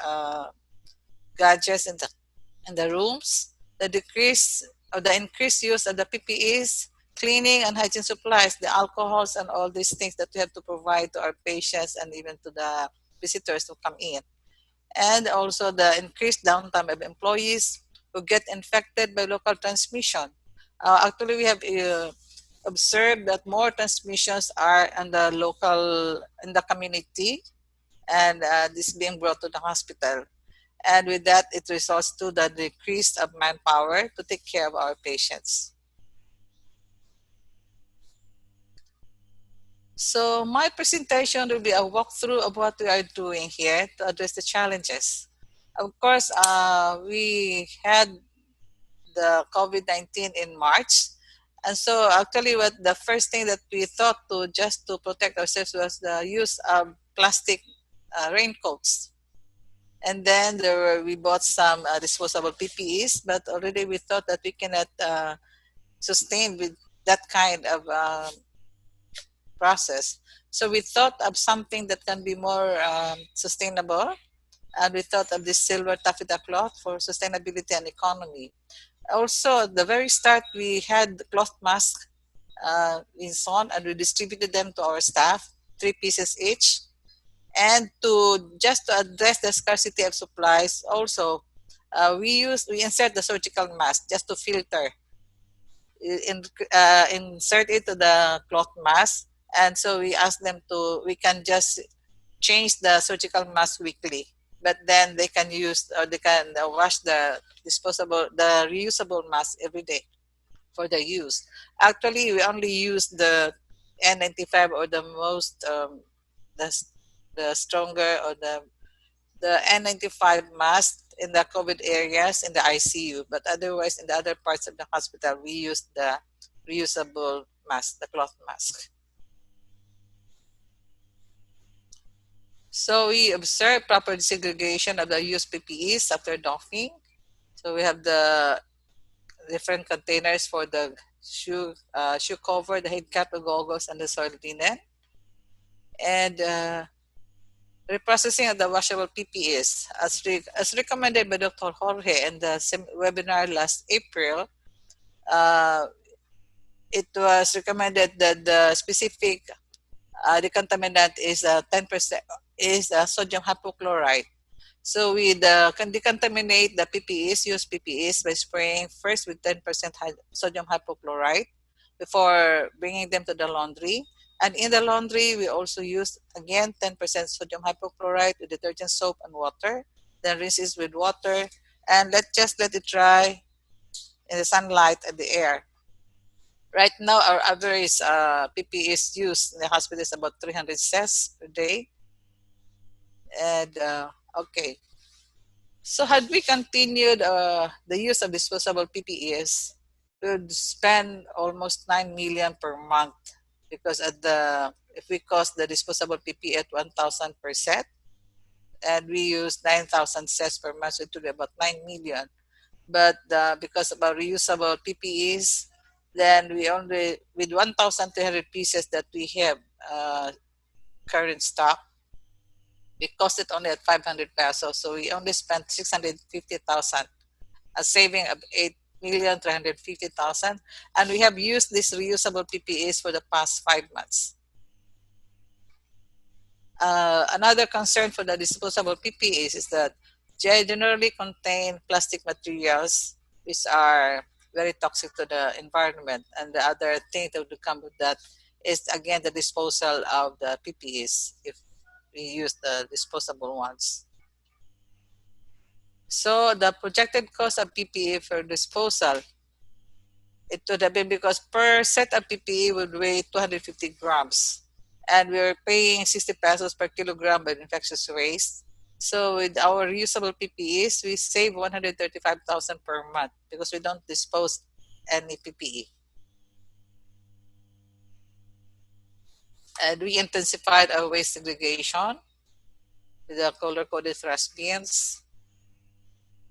gadgets in the rooms, the increased use of the PPEs, cleaning and hygiene supplies, the alcohols and all these things that we have to provide to our patients and even to the visitors who come in. And also the increased downtime of employees who get infected by local transmission. Actually, we have observed that more transmissions are in the community, and this being brought to the hospital. And with that, it results to the decrease of manpower to take care of our patients. So my presentation will be a walkthrough of what we are doing here to address the challenges. Of course, we had the COVID-19 in March. And so actually what the first thing that we thought to just to protect ourselves was the use of plastic raincoats. And then we bought some disposable PPEs, but already we thought that we cannot sustain with that kind of process. So we thought of something that can be more sustainable, and we thought of this silver taffeta cloth for sustainability and economy. Also, at the very start, we had cloth masks in sewn, and we distributed them to our staff, 3 pieces each. And just to address the scarcity of supplies, also we insert the surgical mask just to filter, insert it to the cloth mask, and so we ask them we can just change the surgical mask weekly, but then they can wash the reusable mask every day for the use. Actually, we only use the N95 or the most the, the stronger or the N95 mask in the COVID areas in the ICU, but otherwise in the other parts of the hospital, we use the reusable mask, the cloth mask. So we observe proper segregation of the used PPEs after doffing. So we have the different containers for the shoe cover, the head cap, the goggles, and the soiled linen. And reprocessing of the washable PPEs, as recommended by Dr. Jorge in the webinar last April, it was recommended that the specific decontaminant is 10% is sodium hypochlorite. So we can decontaminate the PPEs, use PPEs by spraying first with 10% sodium hypochlorite before bringing them to the laundry. And in the laundry, we also use, again, 10% sodium hypochlorite with detergent, soap, and water. Then rinse with water. And let it dry in the sunlight and the air. Right now, our average PPEs used in the hospital is about 300 sets per day. And, okay. So had we continued the use of disposable PPEs, we would spend almost 9 million per month, because if we cost the disposable PPE at 1,000 per set, and we use 9,000 sets per month, so it would be about 9 million. But because of our reusable PPEs, Then we only, with 1,300 pieces that we have current stock, we cost it only at 500 pesos. So we only spent 650,000, a saving of 8,350,000. And we have used these reusable PPEs for the past 5 months. Another concern for the disposable PPEs is that they generally contain plastic materials which are very toxic to the environment. And the other thing that would come with that is, again, the disposal of the PPEs if we use the disposable ones. So the projected cost of PPE for disposal, it would have been, because per set of PPE would weigh 250 grams, and we're paying 60 pesos per kilogram of infectious waste. So with our reusable PPEs, we save 135,000 per month because we don't dispose any PPE. And we intensified our waste segregation with the color-coded trash bins.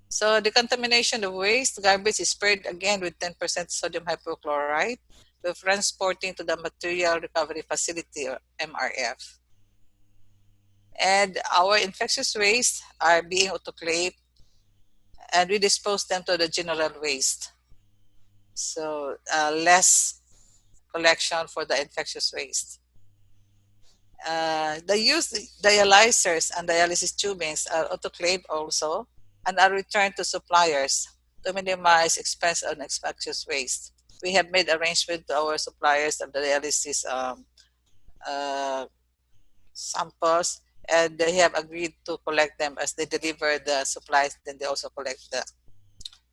So decontamination of waste garbage is sprayed again with 10% sodium hypochlorite before transporting to the material recovery facility, or MRF. And our infectious waste are being autoclaved, and we dispose them to the general waste. So less collection for the infectious waste. The used dialyzers and dialysis tubings are autoclaved also and are returned to suppliers to minimize expense on infectious waste. We have made arrangements to our suppliers of the dialysis samples, and they have agreed to collect them as they deliver the supplies. Then they also collect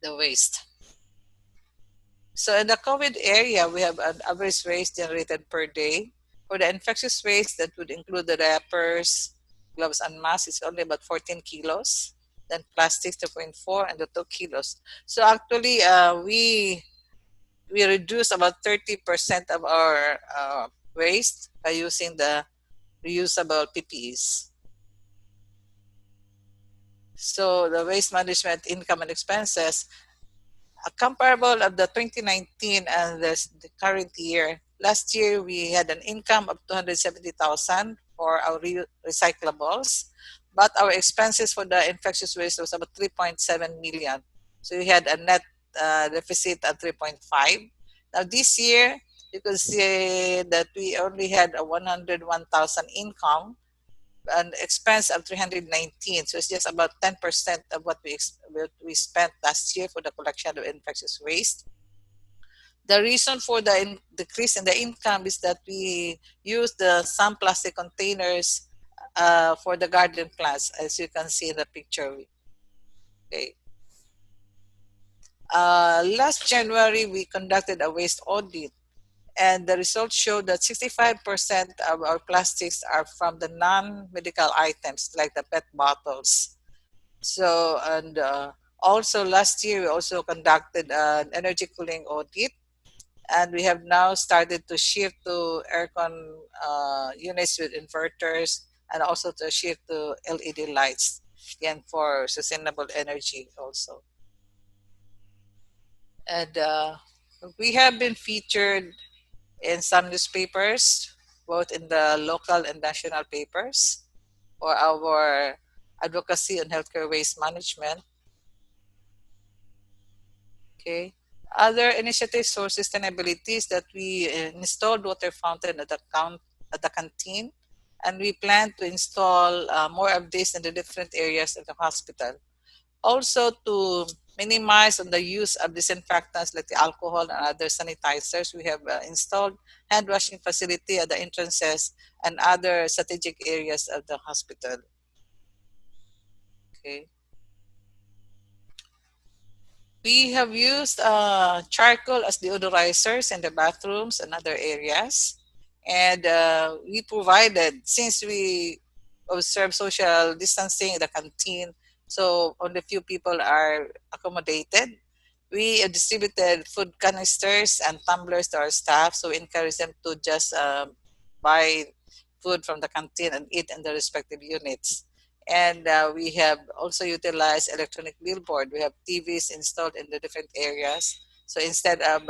the waste. So in the COVID area, we have an average waste generated per day. For the infectious waste, that would include the wrappers, gloves, and masks, it's only about 14 kilos. Then plastics, 2.4, and the 2 kilos. So actually, we reduce about 30% of our waste by using the reusable PPEs. So the waste management income and expenses, comparable of the 2019 and the current year. Last year, we had an income of 270,000 for our recyclables, but our expenses for the infectious waste was about 3.7 million. So we had a net deficit at 3.5. Now this year, you can see that we only had a 101,000 income, an expense of 319. So it's just about 10% of what we spent last year for the collection of infectious waste. The reason for the decrease in the income is that we use some plastic containers for the garden plants, as you can see in the picture. Okay. Last January, we conducted a waste audit, and the results showed that 65% of our plastics are from the non-medical items, like the PET bottles. So, and also last year, we also conducted an energy cooling audit, and we have now started to shift to aircon units with inverters, and also to shift to LED lights, again, for sustainable energy also. And we have been featured in some newspapers, both in the local and national papers, for our advocacy on healthcare waste management. Okay. Other initiatives for sustainability is that we installed water fountain at the canteen, and we plan to install more of this in the different areas of the hospital. Also, to minimize on the use of disinfectants like the alcohol and other sanitizers, we have installed hand washing facility at the entrances and other strategic areas of the hospital. Okay. We have used charcoal as deodorizers in the bathrooms and other areas. And we provided, since we observe social distancing in the canteen, so only few people are accommodated, we distributed food canisters and tumblers to our staff. So we encourage them to just buy food from the canteen and eat in the respective units. And we have also utilized electronic billboard. We have TVs installed in the different areas. So instead of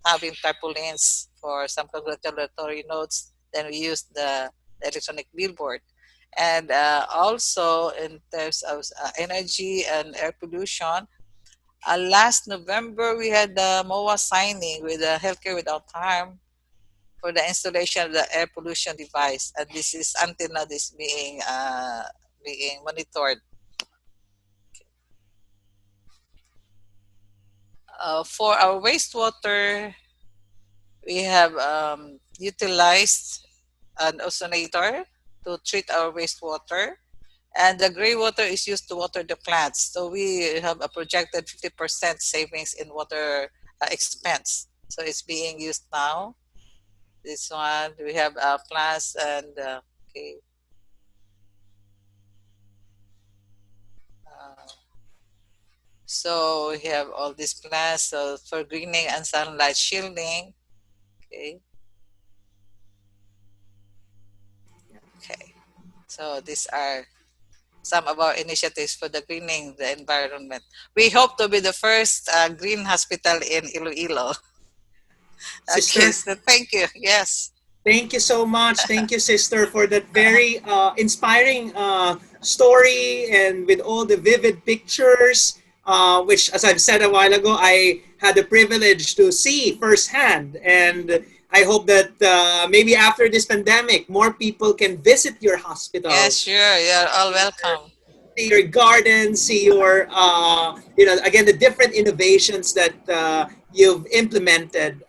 having tarpaulins for some congratulatory notes, then we use the electronic billboard. And also in terms of energy and air pollution, last November we had the MOA signing with Healthcare Without Harm for the installation of the air pollution device, and this is until now this being monitored. For our wastewater, we have utilized an ozonator to treat our wastewater, and the gray water is used to water the plants. So we have a projected 50% savings in water expense. So it's being used now. This one, we have plants and okay. So we have all these plants so for greening and sunlight shielding. Okay. Okay. So these are some of our initiatives for the greening the environment. We hope to be the first green hospital in Iloilo. Sister? Okay, so thank you. Yes. Thank you so much. Thank you, sister, for that very inspiring story and with all the vivid pictures, which, as I've said a while ago, I had the privilege to see firsthand. And I hope that maybe after this pandemic, more people can visit your hospital. Yes, sure. You're all welcome. See your garden, see your, again, the different innovations that you've implemented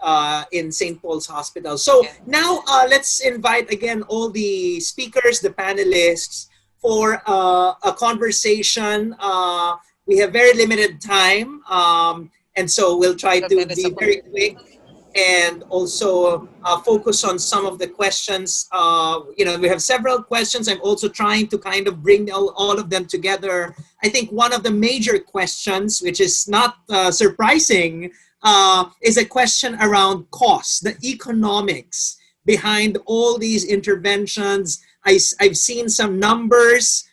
in St. Paul's Hospital. So now let's invite again all the speakers, the panelists, for a conversation. We have very limited time, and so we'll try to be very quick and also focus on some of the questions. We have several questions. I'm also trying to kind of bring all of them together. I think one of the major questions, which is not surprising, is a question around cost, the economics behind all these interventions. I've seen some numbers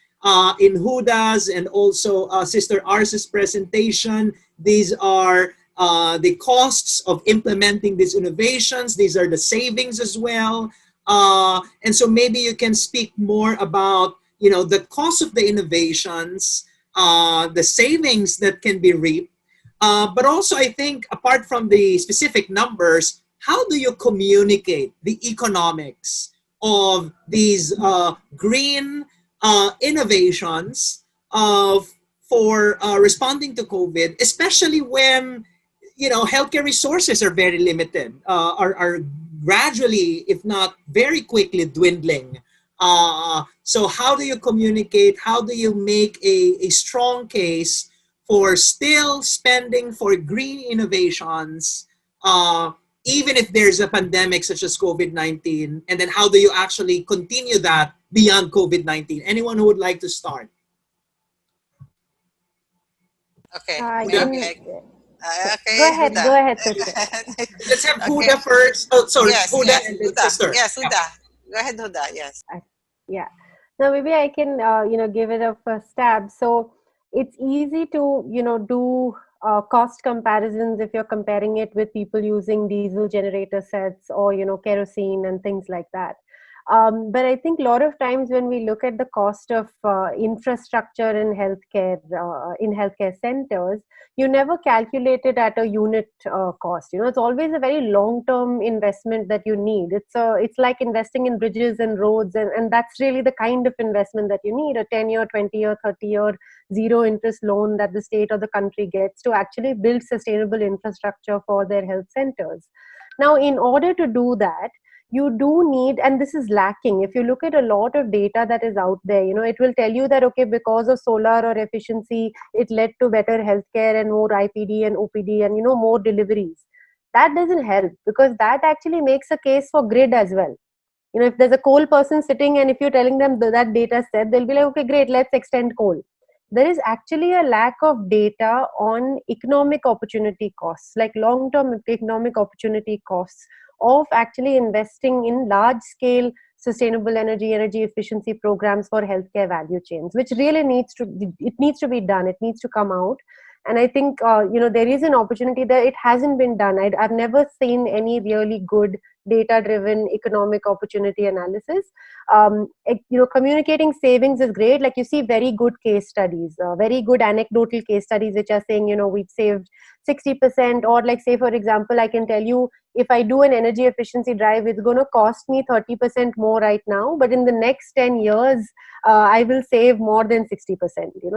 in Huda's and also Sister Ars's presentation. These are the costs of implementing these innovations. These are the savings as well. And so maybe you can speak more about, the cost of the innovations, the savings that can be reaped. But also, I think, apart from the specific numbers, how do you communicate the economics of these green innovations for responding to COVID, especially when healthcare resources are very limited, are gradually, if not very quickly, dwindling. So how do you communicate? How do you make a strong case for still spending for green innovations, even if there's a pandemic such as COVID-19? And then how do you actually continue that beyond COVID-19? Anyone who would like to start? Okay. Okay. Go ahead, sister. Let's have Huda first. Oh, sorry, yes, Huda yes, and then Huda. sister. Yes, Huda. Go ahead, Huda. Yes. Yeah. Now maybe I can, give it a first stab. So it's easy to, do cost comparisons if you're comparing it with people using diesel generator sets or, kerosene and things like that. But I think a lot of times when we look at the cost of infrastructure in healthcare centers, you never calculate it at a unit cost. It's always a very long-term investment that you need. It's like investing in bridges and roads, and that's really the kind of investment that you need, a 10-year, 20-year, 30-year zero interest loan that the state or the country gets to actually build sustainable infrastructure for their health centers. Now, in order to do that, you do need, and this is lacking. If you look at a lot of data that is out there, it will tell you that, okay, because of solar or efficiency, it led to better healthcare and more IPD and OPD and, more deliveries. That doesn't help, because that actually makes a case for grid as well. If there's a coal person sitting and if you're telling them that data set, they'll be like, okay, great, let's extend coal. There is actually a lack of data on economic opportunity costs, like long-term economic opportunity costs of actually investing in large-scale sustainable energy efficiency programs for healthcare value chains, which really needs to be done. It needs to come out. And I think, there is an opportunity there. It hasn't been done. I've never seen any really good data-driven economic opportunity analysis. Communicating savings is great. Like you see very good case studies, very good anecdotal case studies, which are saying, we've saved 60%, or like, say, for example, I can tell you, if I do an energy efficiency drive, it's going to cost me 30% more right now, but in the next 10 years, I will save more than 60%.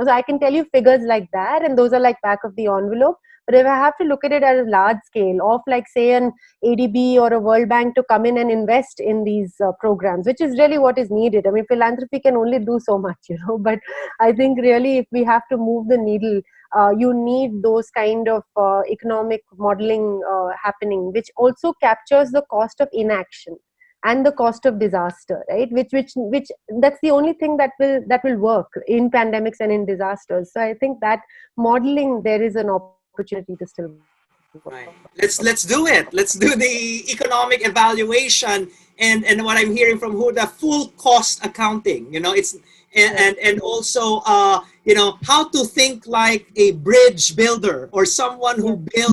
So I can tell you figures like that, and those are like back of the envelope. But if I have to look at it at a large scale of, like, say, an ADB or a World Bank to come in and invest in these programs, which is really what is needed. I mean, philanthropy can only do so much, but I think really if we have to move the needle, you need those kind of economic modeling happening, which also captures the cost of inaction and the cost of disaster, right? Which that's the only thing that will work in pandemics and in disasters. So I think that modeling, there is an opportunity to still work. Right. Let's do it. Let's do the economic evaluation and what I'm hearing from Huda, full cost accounting. It's and also how to think like a bridge builder or someone who builds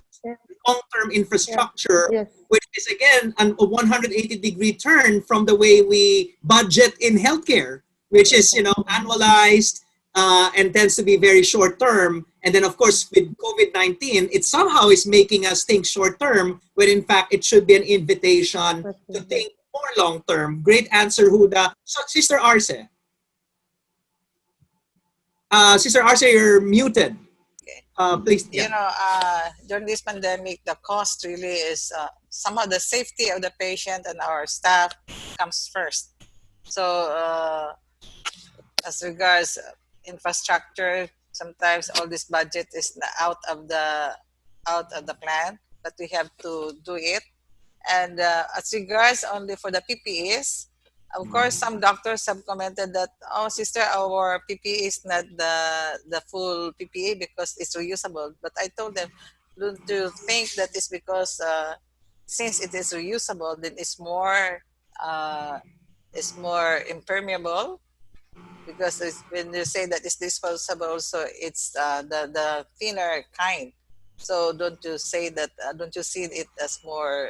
long-term infrastructure, which is again a 180-degree turn from the way we budget in healthcare, which is annualized and tends to be very short-term. And then, of course, with COVID-19, it somehow is making us think short-term, when in fact it should be an invitation to think more long-term. Great answer, Huda. So, Sister Arce. Sister Arce, you're muted. Please. During this pandemic, the cost really is somehow the safety of the patient and our staff comes first. So as regards infrastructure, sometimes all this budget is out of the plan, but we have to do it. And as regards only for the PPEs, of course, some doctors have commented that, oh, sister, our PPE is not the full PPE because it's reusable. But I told them, don't you think that it's because since it is reusable, then it's more impermeable, because when you say that it's disposable, so it's the thinner kind. So don't you say that? Don't you see it as more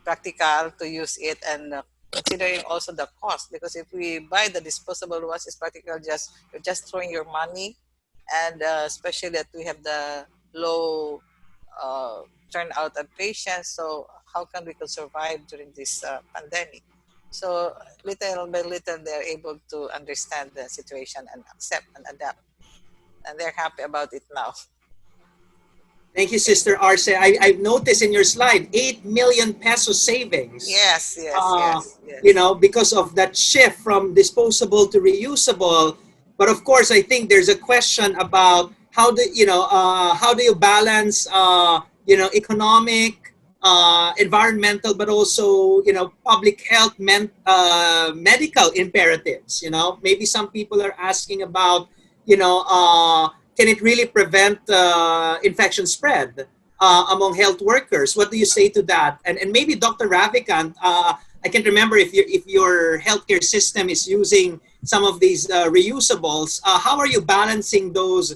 practical to use it, and considering also the cost? Because if we buy the disposable ones, it's practical. You're just throwing your money, and especially that we have the low turnout of patients. So how can we survive during this pandemic? So little by little, they're able to understand the situation and accept and adapt, and they're happy about it now. Thank you, Sister Arce. I've noticed in your slide, 8 million peso savings. Yes. Because of that shift from disposable to reusable. But of course, I think there's a question about how do you balance economic, environmental, but also public health, medical imperatives. Maybe some people are asking about can it really prevent infection spread among health workers? What do you say to that? And maybe Dr. Ravikant, I can't remember if your healthcare system is using some of these reusables. How are you balancing those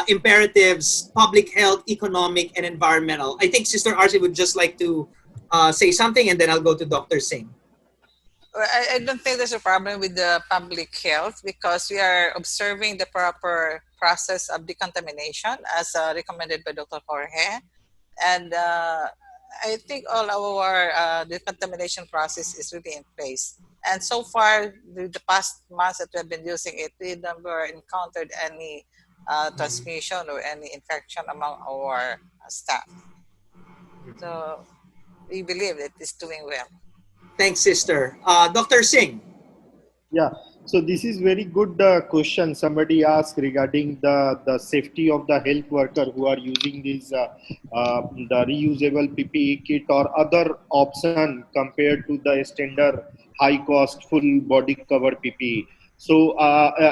imperatives, public health, economic, and environmental? I think Sister Arce would just like to say something, and then I'll go to Dr. Singh. I don't think there's a problem with the public health, because we are observing the proper process of decontamination as recommended by Dr. Jorge. And I think all our decontamination process is really in place. And so far, the past months that we have been using it, we never encountered any transmission or any infection among our staff. So we believe it is doing well. Thanks, Sister. Dr. Singh. Yeah, so this is very good question somebody asked regarding the safety of the health worker who are using these the reusable PPE kit or other option compared to the standard high cost full body cover PPE. So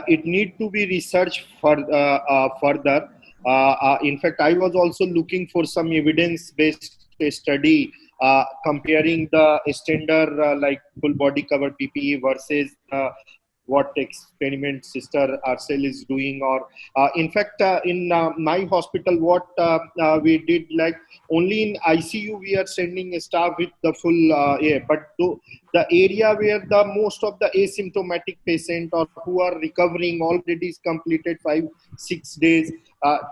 it need to be researched further. In fact, I was also looking for some evidence-based study comparing the standard like full body cover PPE versus what experiment Sister Arcel is doing, or in fact, in my hospital, what we did, like only in ICU we are sending a staff with the full air, but the area where the most of the asymptomatic patient or who are recovering already is completed 5-6 days.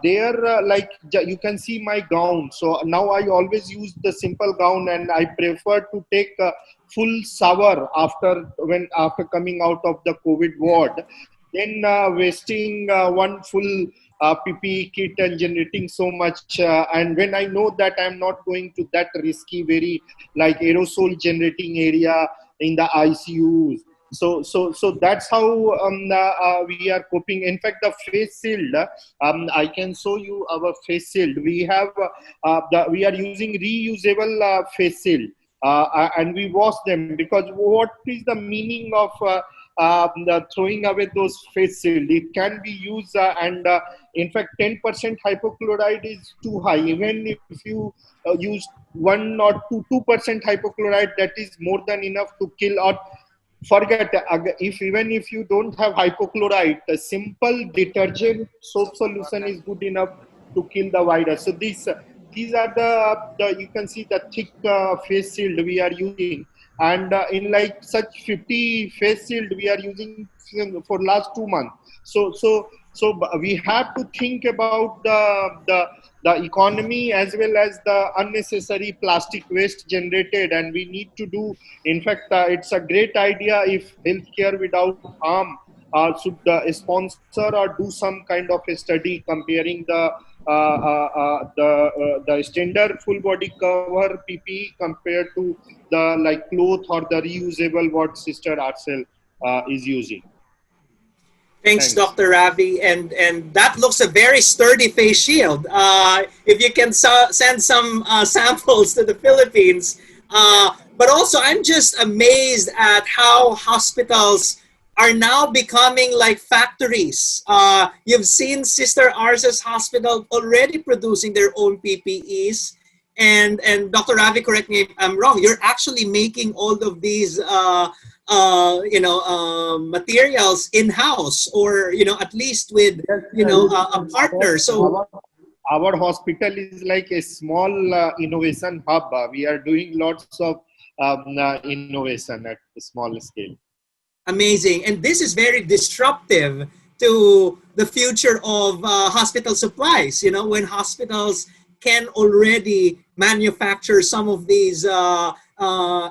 There, like you can see my gown. So now I always use the simple gown, and I prefer to take full shower after coming out of the COVID ward, then wasting one full PPE kit and generating so much. And when I know that I'm not going to that risky, very like aerosol generating area in the ICUs. So that's how we are coping. In fact, the face shield, I can show you our face shield. We have we are using reusable face shield. And we wash them, because what is the meaning of throwing away those face shield? It can be used, and in fact 10% hypochlorite is too high. Even if you use 1 or 2% hypochlorite, that is more than enough to kill. Or forget, even if you don't have hypochlorite, a simple detergent soap solution is good enough to kill the virus. So these are the you can see the thick face shield we are using, and in like such 50 face shield we are using for last 2 months. So we have to think about the economy as well as the unnecessary plastic waste generated, and we need to do. In fact, it's a great idea if healthcare without harm should sponsor or do some kind of a study comparing the standard full body cover PPE compared to the like cloth or the reusable what Sister Arcel is using. Thanks, Thanks. Dr. Ravi, and that looks a very sturdy face shield. If you can send some samples to the Philippines. But also, I'm just amazed at how hospitals are now becoming like factories. You've seen Sister Arce's hospital already producing their own PPEs. And Dr. Ravi, correct me if I'm wrong, you're actually making all of these materials in-house, or at least with a partner. So our hospital is like a small innovation hub. We are doing lots of innovation at a small scale. amazing, and this is very disruptive to the future of hospital supplies. When hospitals can already manufacture some of these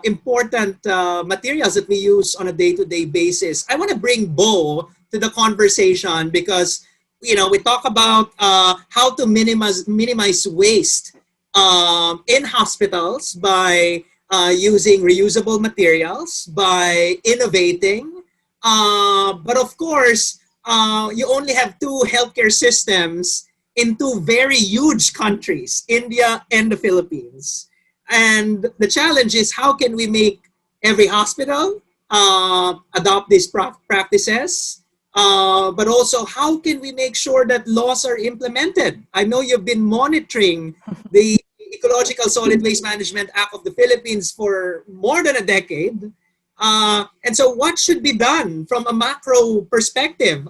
important materials that we use on a day-to-day basis. I want to bring Bo to the conversation because we talk about how to minimize waste in hospitals by using reusable materials, by innovating. But of course, you only have 2 healthcare systems in 2 very huge countries, India and the Philippines. And the challenge is, how can we make every hospital adopt these practices? But also, how can we make sure that laws are implemented? I know you've been monitoring the Ecological Solid Waste Management Act of the Philippines for more than a decade. And so what should be done from a macro perspective?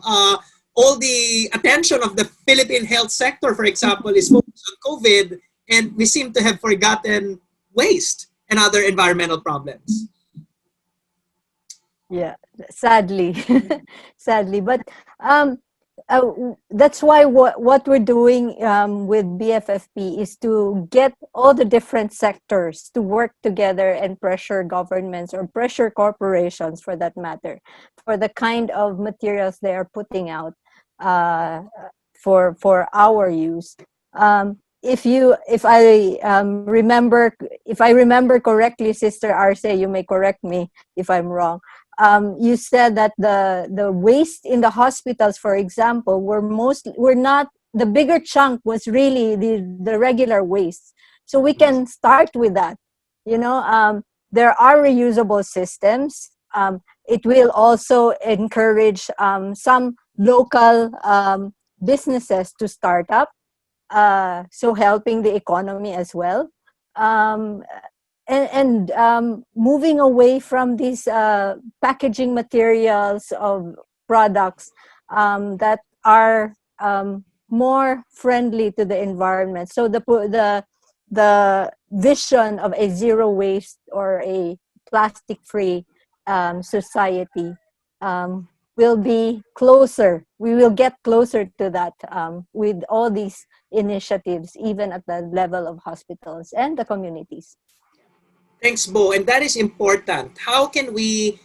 All the attention of the Philippine health sector, for example, is focused on COVID, and we seem to have forgotten waste and other environmental problems. Yeah, sadly. Sadly, but that's why what we're doing with BFFP is to get all the different sectors to work together and pressure governments, or pressure corporations for that matter, for the kind of materials they are putting out for our use. If I remember correctly, Sister Arce, you may correct me if I'm wrong. You said that the waste in the hospitals, for example, were not, the bigger chunk was really the regular waste. So we can start with that. There are reusable systems. It will also encourage some local businesses to start up, so helping the economy as well. moving away from these packaging materials of products that are more friendly to the environment. So the vision of a zero waste or a plastic-free society will be closer. We will get closer to that with all these initiatives, even at the level of hospitals and the communities. Thanks, Bo. And that is important. How can we,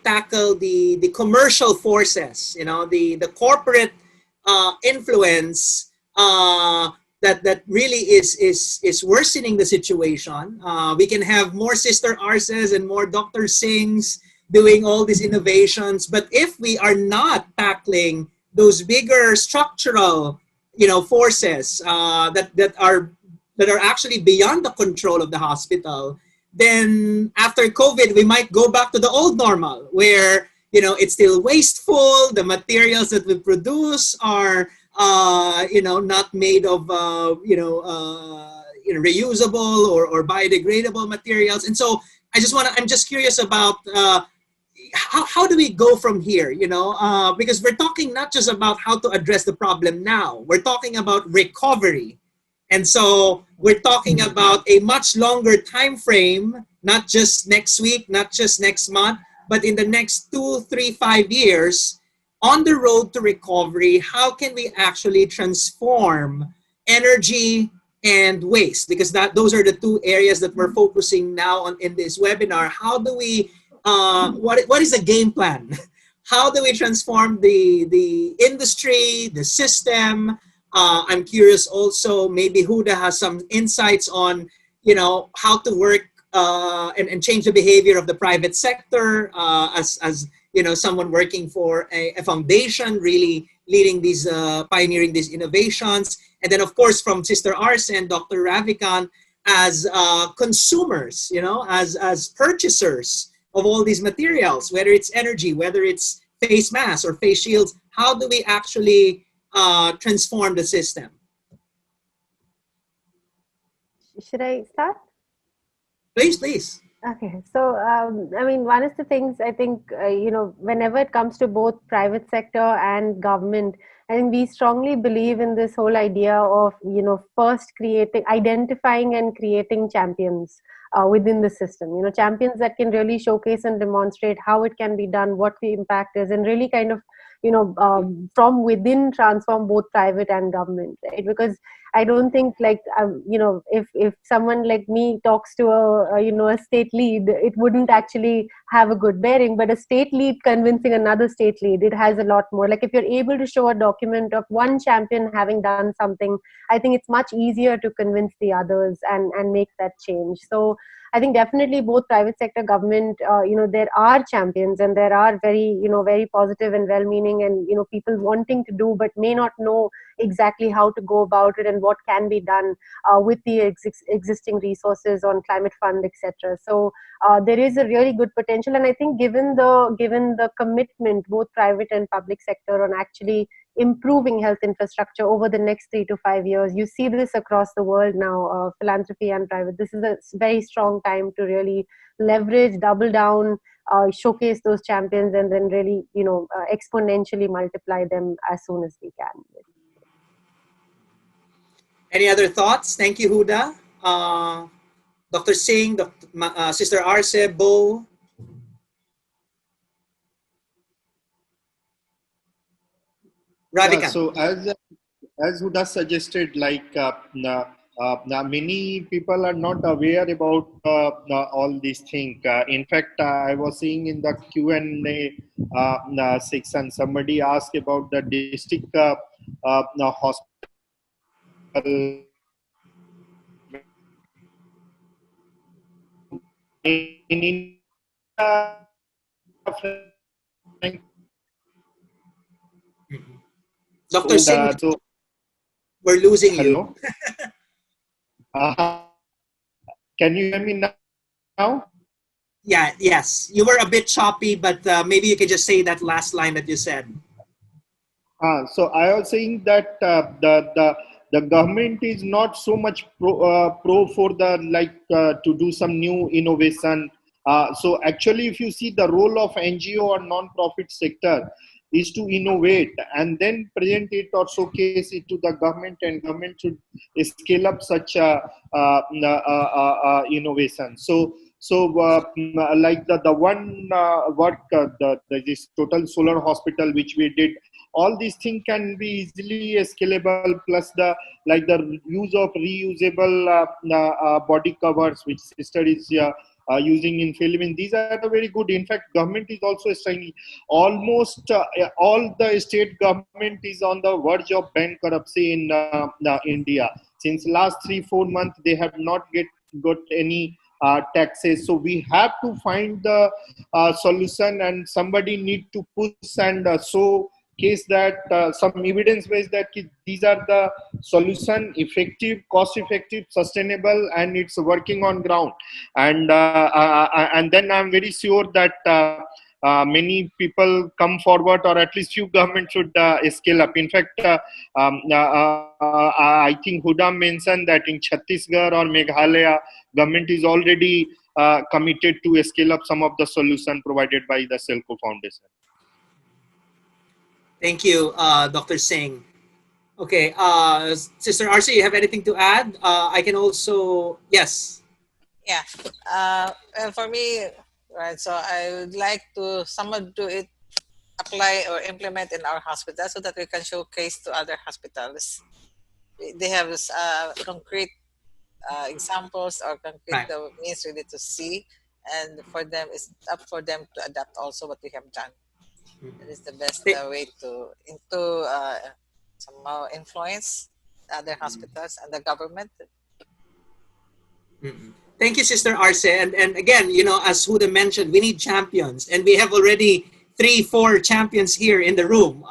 tackle the commercial forces, the corporate influence that really is worsening the situation? We can have more Sister Arces and more Dr. Singhs doing all these innovations, but if we are not tackling those bigger structural, forces that are actually beyond the control of the hospital, then after COVID, we might go back to the old normal where, it's still wasteful. The materials that we produce are, not made of, reusable or biodegradable materials. And so I'm just curious about how do we go from here, because we're talking not just about how to address the problem now, we're talking about recovery. And so we're talking about a much longer time frame, not just next week, not just next month, but in the next 2, 3, 5 years on the road to recovery. How can we actually transform energy and waste? Because those are the two areas that we're focusing now on in this webinar. How do we, what is the game plan? How do we transform the industry, the system? I'm curious also, maybe Huda has some insights on, how to work and change the behavior of the private sector as someone working for a foundation, really leading these, pioneering these innovations. And then of course, from Sister Arce and Dr. Ravikant as consumers, as purchasers of all these materials, whether it's energy, whether it's face masks or face shields, how do we actually transform the system? Should I start? Please. Okay, so one of the things I think, whenever it comes to both private sector and government, I think we strongly believe in this whole idea of, first identifying and creating champions within the system, champions that can really showcase and demonstrate how it can be done, what the impact is, and really kind of, from within transform both private and government, right? Because I don't think if someone like me talks to a state lead, it wouldn't actually have a good bearing. But a state lead convincing another state lead, it has a lot more. Like if you're able to show a document of one champion having done something, I think it's much easier to convince the others and make that change. So I think definitely both private sector, government, there are champions and there are very, very positive and well-meaning and, people wanting to do but may not know exactly how to go about it and what can be done with the existing resources on climate fund, etc. So there is a really good potential, and I think given the commitment both private and public sector on actually improving health infrastructure over the next 3 to 5 years, you see this across the world now, philanthropy and private. This is a very strong time to really leverage, double down, showcase those champions, and then really exponentially multiply them as soon as we can. Any other thoughts? Thank you, Huda. Dr. Singh, Sister Arce, Bo. Ravikant. Yeah, so as Huda suggested, many people are not aware about all these things. In fact, I was seeing in the Q&A section, somebody asked about the district hospital. In India, Dr. Singh, we're losing hello? you. Can you hear me now? Yeah, yes. You were a bit choppy, but maybe you could just say that last line that you said. So I was saying that the government is not so much pro for the to do some new innovation. So actually, if you see the role of NGO or non-profit sector is to innovate and then present it or showcase it to the government, and government should scale up such innovation. Like the one work, this total solar hospital which we did, all these things can be easily scalable, plus the use of reusable body covers which sister is using in Philippines. These are the very good. In fact, government is also striving. Almost all the state government is on the verge of ban corruption in India. Since last 3-4 months, they have not got any taxes. So we have to find the solution, and somebody need to push and show case that some evidence based that these are the solution, effective, cost effective, sustainable, and it's working on ground. And then I'm very sure that many people come forward, or at least few governments should scale up. In fact, I think Huda mentioned that in Chhattisgarh or Meghalaya, government is already committed to scale up some of the solution provided by the Selco Foundation. Thank you, Dr. Singh. Okay, Sister RC, you have anything to add? I can also, yes. Yeah. And for me, right, so I would like to someone do it, apply or implement in our hospital so that we can showcase to other hospitals. They have concrete examples or concrete means really to see, and for them, it's up for them to adapt also what we have done. That is the best way to somehow influence other hospitals and the government. Thank you, Sister Arce. And again, you know, as Huda mentioned, we need champions, and we have already 3-4 champions here in the room,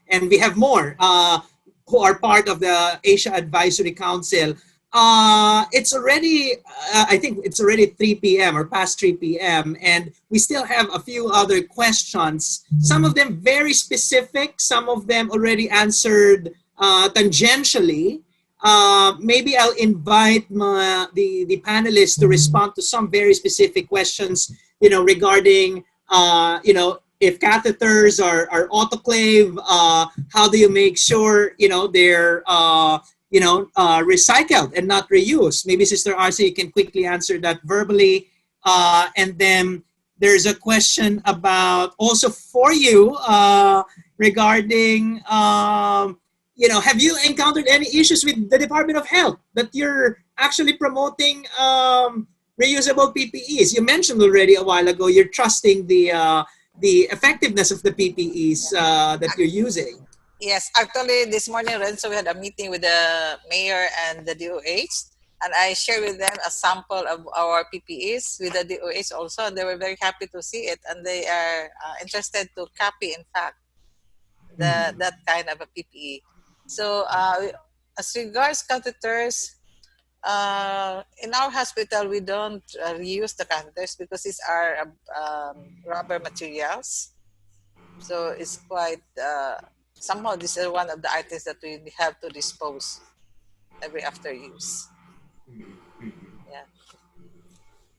and we have more who are part of the Asia Advisory Council. It's already, I think it's already 3 p.m. or past 3 p.m. and we still have a few other questions. Some of them very specific, some of them already answered tangentially. Maybe I'll invite the panelists to respond to some very specific questions, you know, regarding, you know, if catheters are autoclave, how do you make sure, you know, they're, recycled and not reused? Maybe Sister Arce, you can quickly answer that verbally. And then there's a question about also for you regarding, you know, have you encountered any issues with the Department of Health that you're actually promoting reusable PPEs? You mentioned already a while ago you're trusting the effectiveness of the PPEs that you're using. Yes, actually this morning, Renzo, we had a meeting with the mayor and the DOH, and I shared with them a sample of our PPEs with the DOH also, and they were very happy to see it, and they are interested to copy, in fact, that kind of a PPE. So as regards catheters, in our hospital, we don't reuse the catheters because these are rubber materials. So it's quite, somehow this is one of the items that we have to dispose every after use. Yeah.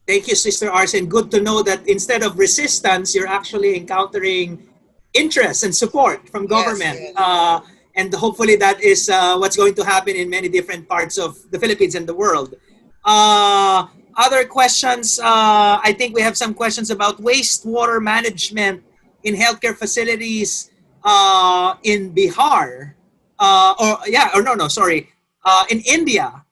Thank you, Sister Arsen. Good to know that instead of resistance, you're actually encountering interest and support from government. Yes. And hopefully that is what's going to happen in many different parts of the Philippines and the world. Other questions, I think we have some questions about wastewater management in healthcare facilities in Bihar. In India.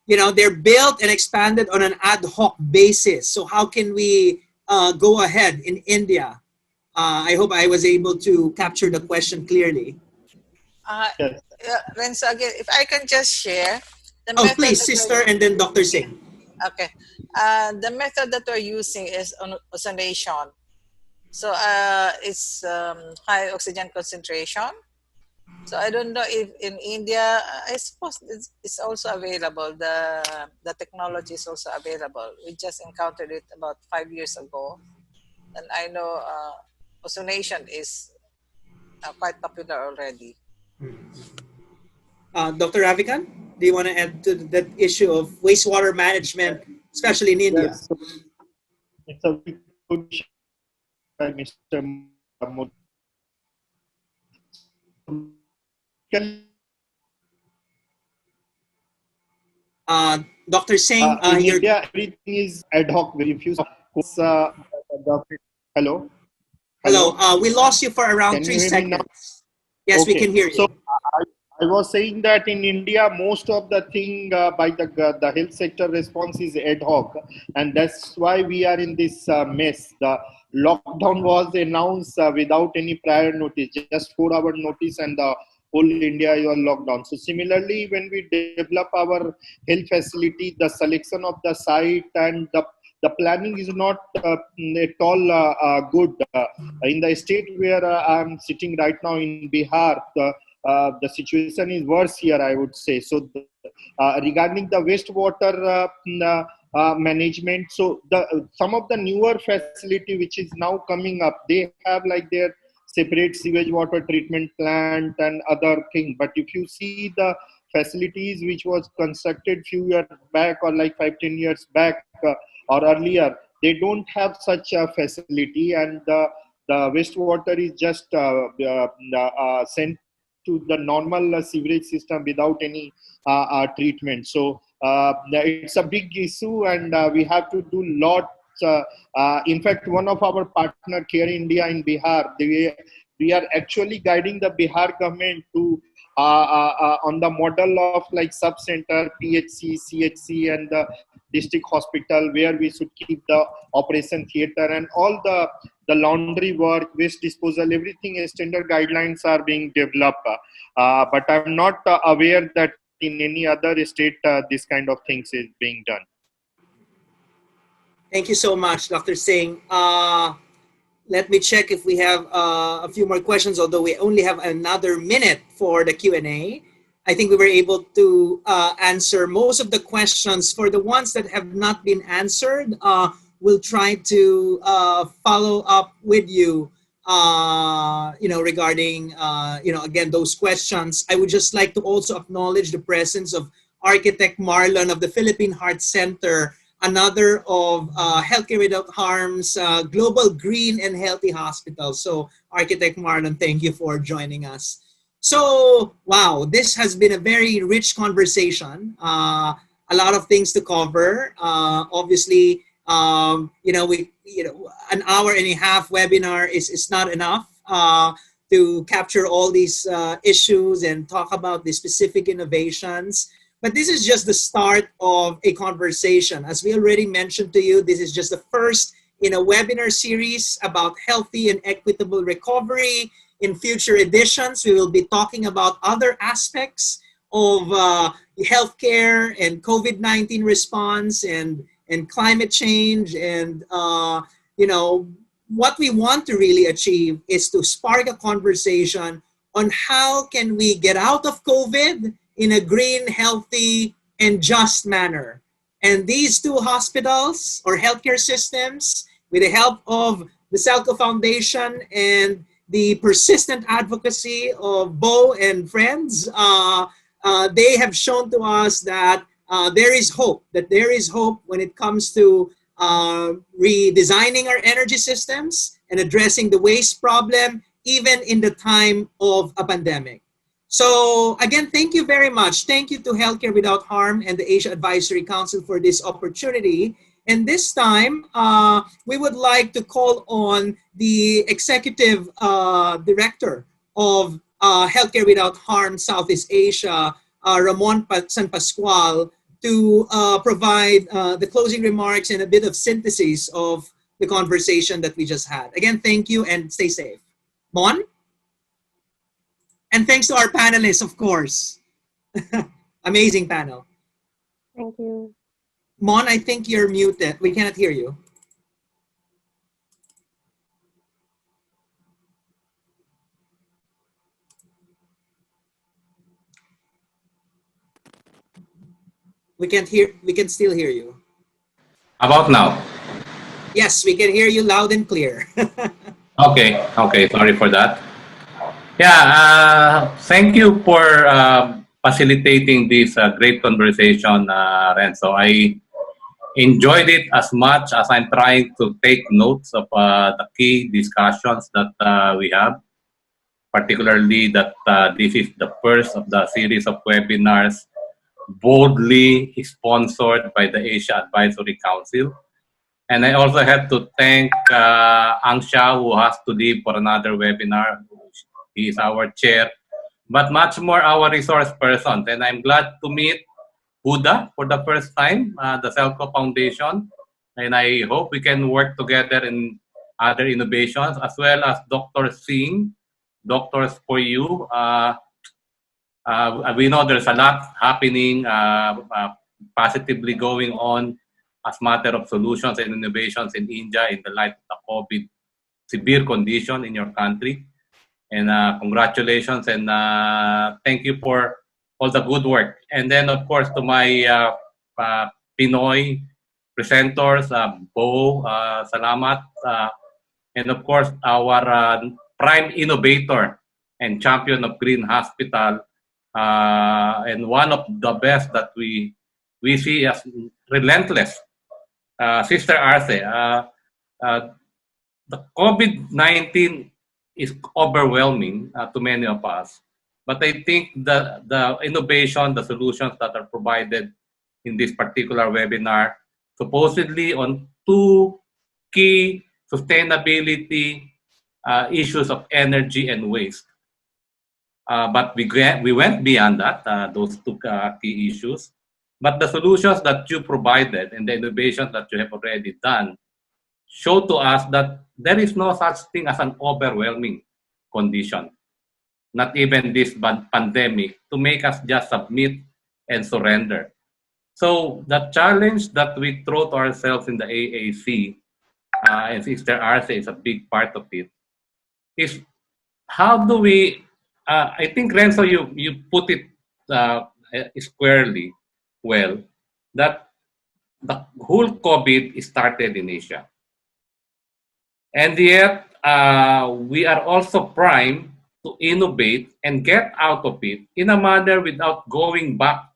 You know, they're built and expanded on an ad hoc basis. So how can we go ahead in India? I hope I was able to capture the question clearly. Renzo, again, if I can just share. Please, Sister, and then Dr. Singh. Okay. The method that we're using is ozonation. So it's high oxygen concentration. So I don't know if in India, I suppose it's also available. The technology is also available. We just encountered it about 5 years ago. And I know ozonation is quite popular already. Dr. Ravikan, do you want to add to that issue of wastewater management, especially in India? Yes, so it's a very good question by Mr. Modi. Dr. Singh, In you're India, everything is ad hoc. If you hello, hello. hello, We lost you for around can three you hear me now? seconds. Yes, we can Okay, hear so you. I was saying that in India, most of the thing by the health sector response is ad hoc, and that's why we are in this mess. The lockdown was announced without any prior notice, just 4 hour notice, and the whole India was locked down. So similarly, when we develop our health facility, the selection of the site and the planning is not at all good. In the state where I'm sitting right now in Bihar, the situation is worse here, I would say. So, regarding the wastewater management, so some of the newer facility which is now coming up, they have like their separate sewage water treatment plant and other thing. But if you see the facilities which was constructed few years back or like 5-10 years back or earlier, they don't have such a facility, and the wastewater is just sent to the normal sewerage system without any treatment. So it's a big issue, and we have to do lots. In fact, one of our partner, Care India in Bihar, we are actually guiding the Bihar government to on the model of like sub-center, PHC, CHC, and the district hospital, where we should keep the operation theater and all the laundry work, waste disposal, everything standard guidelines are being developed. But I'm not aware that in any other state this kind of things is being done. Thank you so much, Dr. Singh. Let me check if we have a few more questions, although we only have another minute for the Q&A. I think we were able to answer most of the questions. For the ones that have not been answered, we'll try to follow up with you, regarding, again, those questions. I would just like to also acknowledge the presence of Architect Marlon of the Philippine Heart Center, another of Healthcare Without Harm's Global Green and Healthy Hospital. So Architect Marlon, thank you for joining us. So, wow, this has been a very rich conversation. A lot of things to cover. Obviously, an hour and a half webinar is not enough to capture all these issues and talk about the specific innovations. But this is just the start of a conversation. As we already mentioned to you, this is just the first in a webinar series about healthy and equitable recovery. In future editions, we will be talking about other aspects of healthcare and COVID-19 response and climate change. And, what we want to really achieve is to spark a conversation on how can we get out of COVID in a green, healthy, and just manner. And these two hospitals or healthcare systems, with the help of the Selco Foundation and the persistent advocacy of Bo and friends, they have shown to us that there is hope, when it comes to redesigning our energy systems and addressing the waste problem, even in the time of a pandemic. So again, thank you very much. Thank you to Healthcare Without Harm and the Asia Advisory Council for this opportunity. And this time, we would like to call on the Executive Director of Healthcare Without Harm Southeast Asia, Ramon San Pascual, to provide the closing remarks and a bit of synthesis of the conversation that we just had. Again, thank you and stay safe. Mon? And thanks to our panelists, of course. Amazing panel. Thank you. Mon, I think you're muted. We cannot hear you. We can still hear you. About now? Yes, we can hear you loud and clear. Okay, sorry for that. Yeah, thank you for facilitating this great conversation, Renzo. I enjoyed it as much as I'm trying to take notes of the key discussions that we have, particularly that this is the first of the series of webinars boldly sponsored by the Asia Advisory Council. And I also have to thank Angsha, who has to leave for another webinar. He is our chair, but much more our resource person. And I'm glad to meet Huda for the first time, the Selco Foundation. And I hope we can work together in other innovations, as well as Dr. Singh, Doctors for You. We know there's a lot happening, positively going on as matter of solutions and innovations in India in the light of the COVID severe condition in your country. And congratulations and thank you for all the good work. And then, of course, to my Pinoy presenters, Bo, salamat. And of course, our prime innovator and champion of Green Hospital, and one of the best that we see as relentless, Sister Arce. The COVID-19 is overwhelming to many of us, but I think the innovation, the solutions that are provided in this particular webinar, supposedly on two key sustainability issues of energy and waste. But we went beyond that, those two key issues. But the solutions that you provided and the innovations that you have already done show to us that there is no such thing as an overwhelming condition, not even this pandemic, to make us just submit and surrender. So the challenge that we throw to ourselves in the AAC, and Sister Arce is a big part of it, is how do we, I think Renzo, you put it squarely well, that the whole COVID started in Asia. And yet, we are also primed to innovate and get out of it in a manner without going back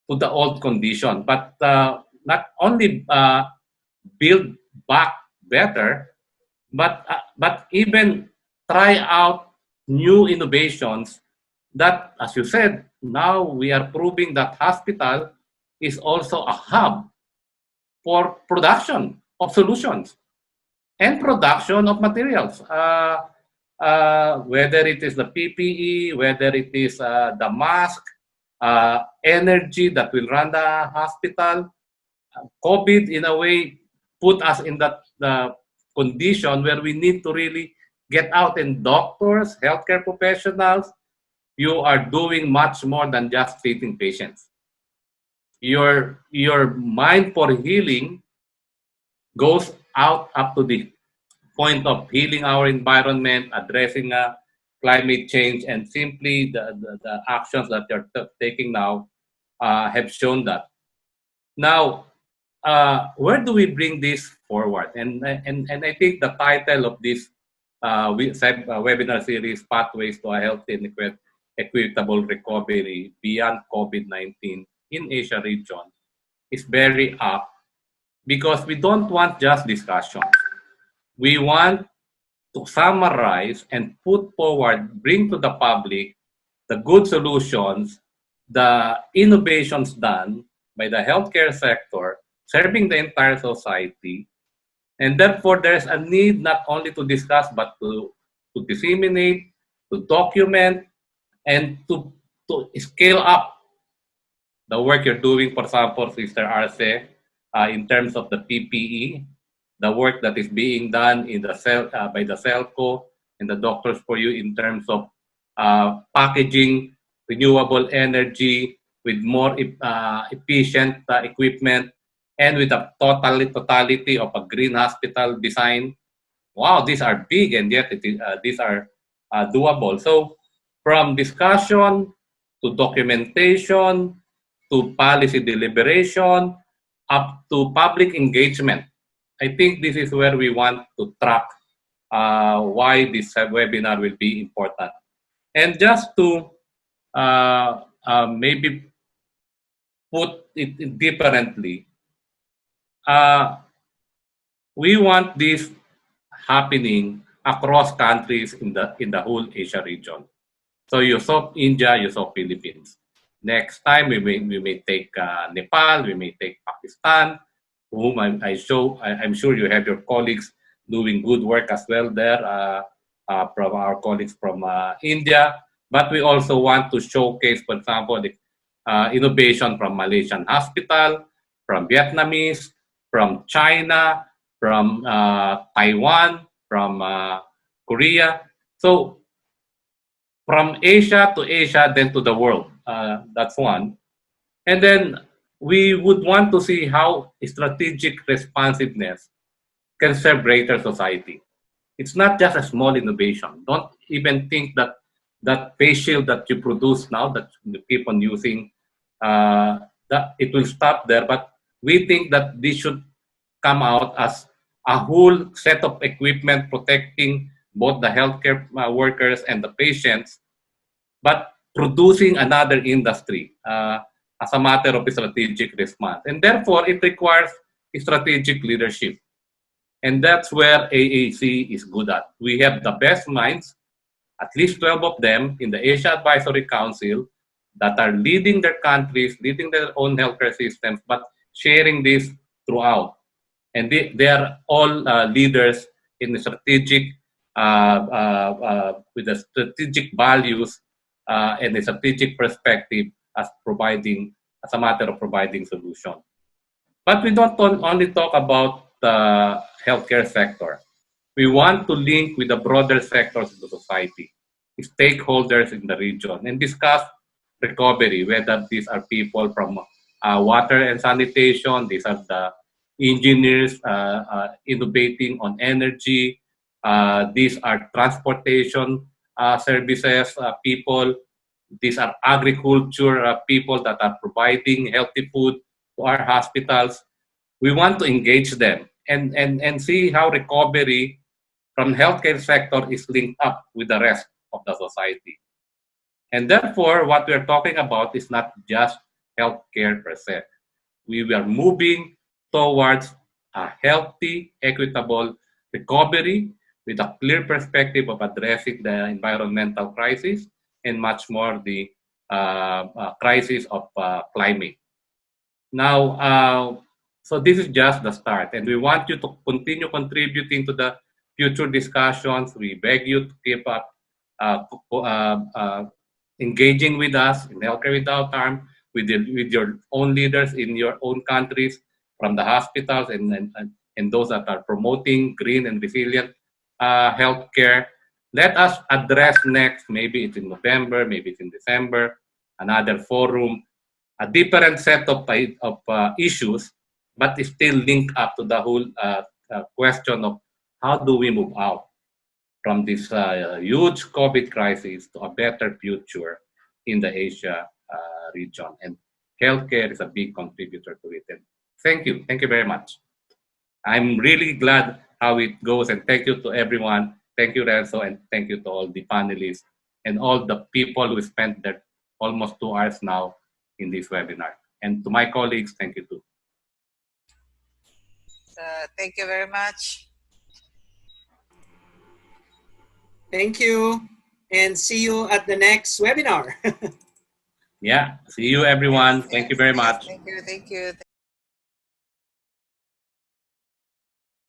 to the old condition, but not only build back better, but even try out new innovations that, as you said, now we are proving that hospital is also a hub for production of solutions and production of materials, whether it is the PPE, whether it is the mask, energy that will run the hospital. COVID, in a way, put us in that condition where we need to really get out, and doctors, healthcare professionals, you are doing much more than just treating patients. Your mind for healing goes out up to the point of healing our environment, addressing climate change, and simply the actions that you're taking now have shown that. Now, where do we bring this forward? And I think the title of this webinar series, Pathways to a Healthy and Equitable Recovery Beyond COVID-19 in Asia region, is very apt, because we don't want just discussions. We want to summarize and put forward, bring to the public the good solutions, the innovations done by the healthcare sector, serving the entire society. And therefore, there's a need not only to discuss, but to disseminate, to document, and to scale up the work you're doing, for example, Sister Arce, in terms of the PPE, the work that is being done in the by the Selco and the Doctors for You in terms of packaging renewable energy with more efficient equipment, and with the totality of a green hospital design. Wow, these are big, and yet these are doable. So from discussion to documentation to policy deliberation up to public engagement, I think this is where we want to track why this webinar will be important. And just to maybe put it differently, uh, we want this happening across countries in the whole Asia region. So you saw India, you saw Philippines. Next time we may take Nepal, we may take Pakistan, whom I'm sure you have your colleagues doing good work as well there, from our colleagues from India. But we also want to showcase, for example, the innovation from Malaysian hospital, from Vietnamese, from China, from Taiwan, from Korea. So from Asia to Asia, then to the world. That's one. And then we would want to see how strategic responsiveness can serve greater society. It's not just a small innovation. Don't even think that that face shield that you produce now, that you keep on using, that it will stop there. But we think that this should come out as a whole set of equipment protecting both the healthcare workers and the patients, but producing another industry as a matter of strategic response. And therefore, it requires strategic leadership. And that's where AAC is good at. We have the best minds, at least 12 of them in the Asia Advisory Council, that are leading their countries, leading their own healthcare systems, but sharing this throughout. And they are all leaders in the strategic, with the strategic values and a strategic perspective as a matter of providing solution. But we don't only talk about the healthcare sector. We want to link with the broader sectors of the society, stakeholders in the region, and discuss recovery, whether these are people from water and sanitation, these are the engineers innovating on energy, these are transportation services people, these are agriculture people that are providing healthy food to our hospitals. We want to engage them and see how recovery from healthcare sector is linked up with the rest of the society. And therefore, what we're talking about is not just healthcare per se. We are moving towards a healthy, equitable recovery with a clear perspective of addressing the environmental crisis and much more the crisis of climate. Now, so this is just the start, and we want you to continue contributing to the future discussions. We beg you to keep up engaging with us in Healthcare Without Harm, with your own leaders in your own countries, from the hospitals and those that are promoting green and resilient healthcare. Let us address next, maybe it's in November, maybe it's in December, another forum, a different set of issues, but it's still linked up to the whole question of how do we move out from this huge COVID crisis to a better future in the Asia region. And healthcare is a big contributor to it. And thank you very much. I'm really glad how it goes, and thank you to everyone. Thank you, Renzo, and thank you to all the panelists and all the people who spent their almost 2 hours now in this webinar. And to my colleagues, thank you too. Thank you very much. Thank you, and see you at the next webinar. Yeah, see you everyone. Thank you very much. Thank you.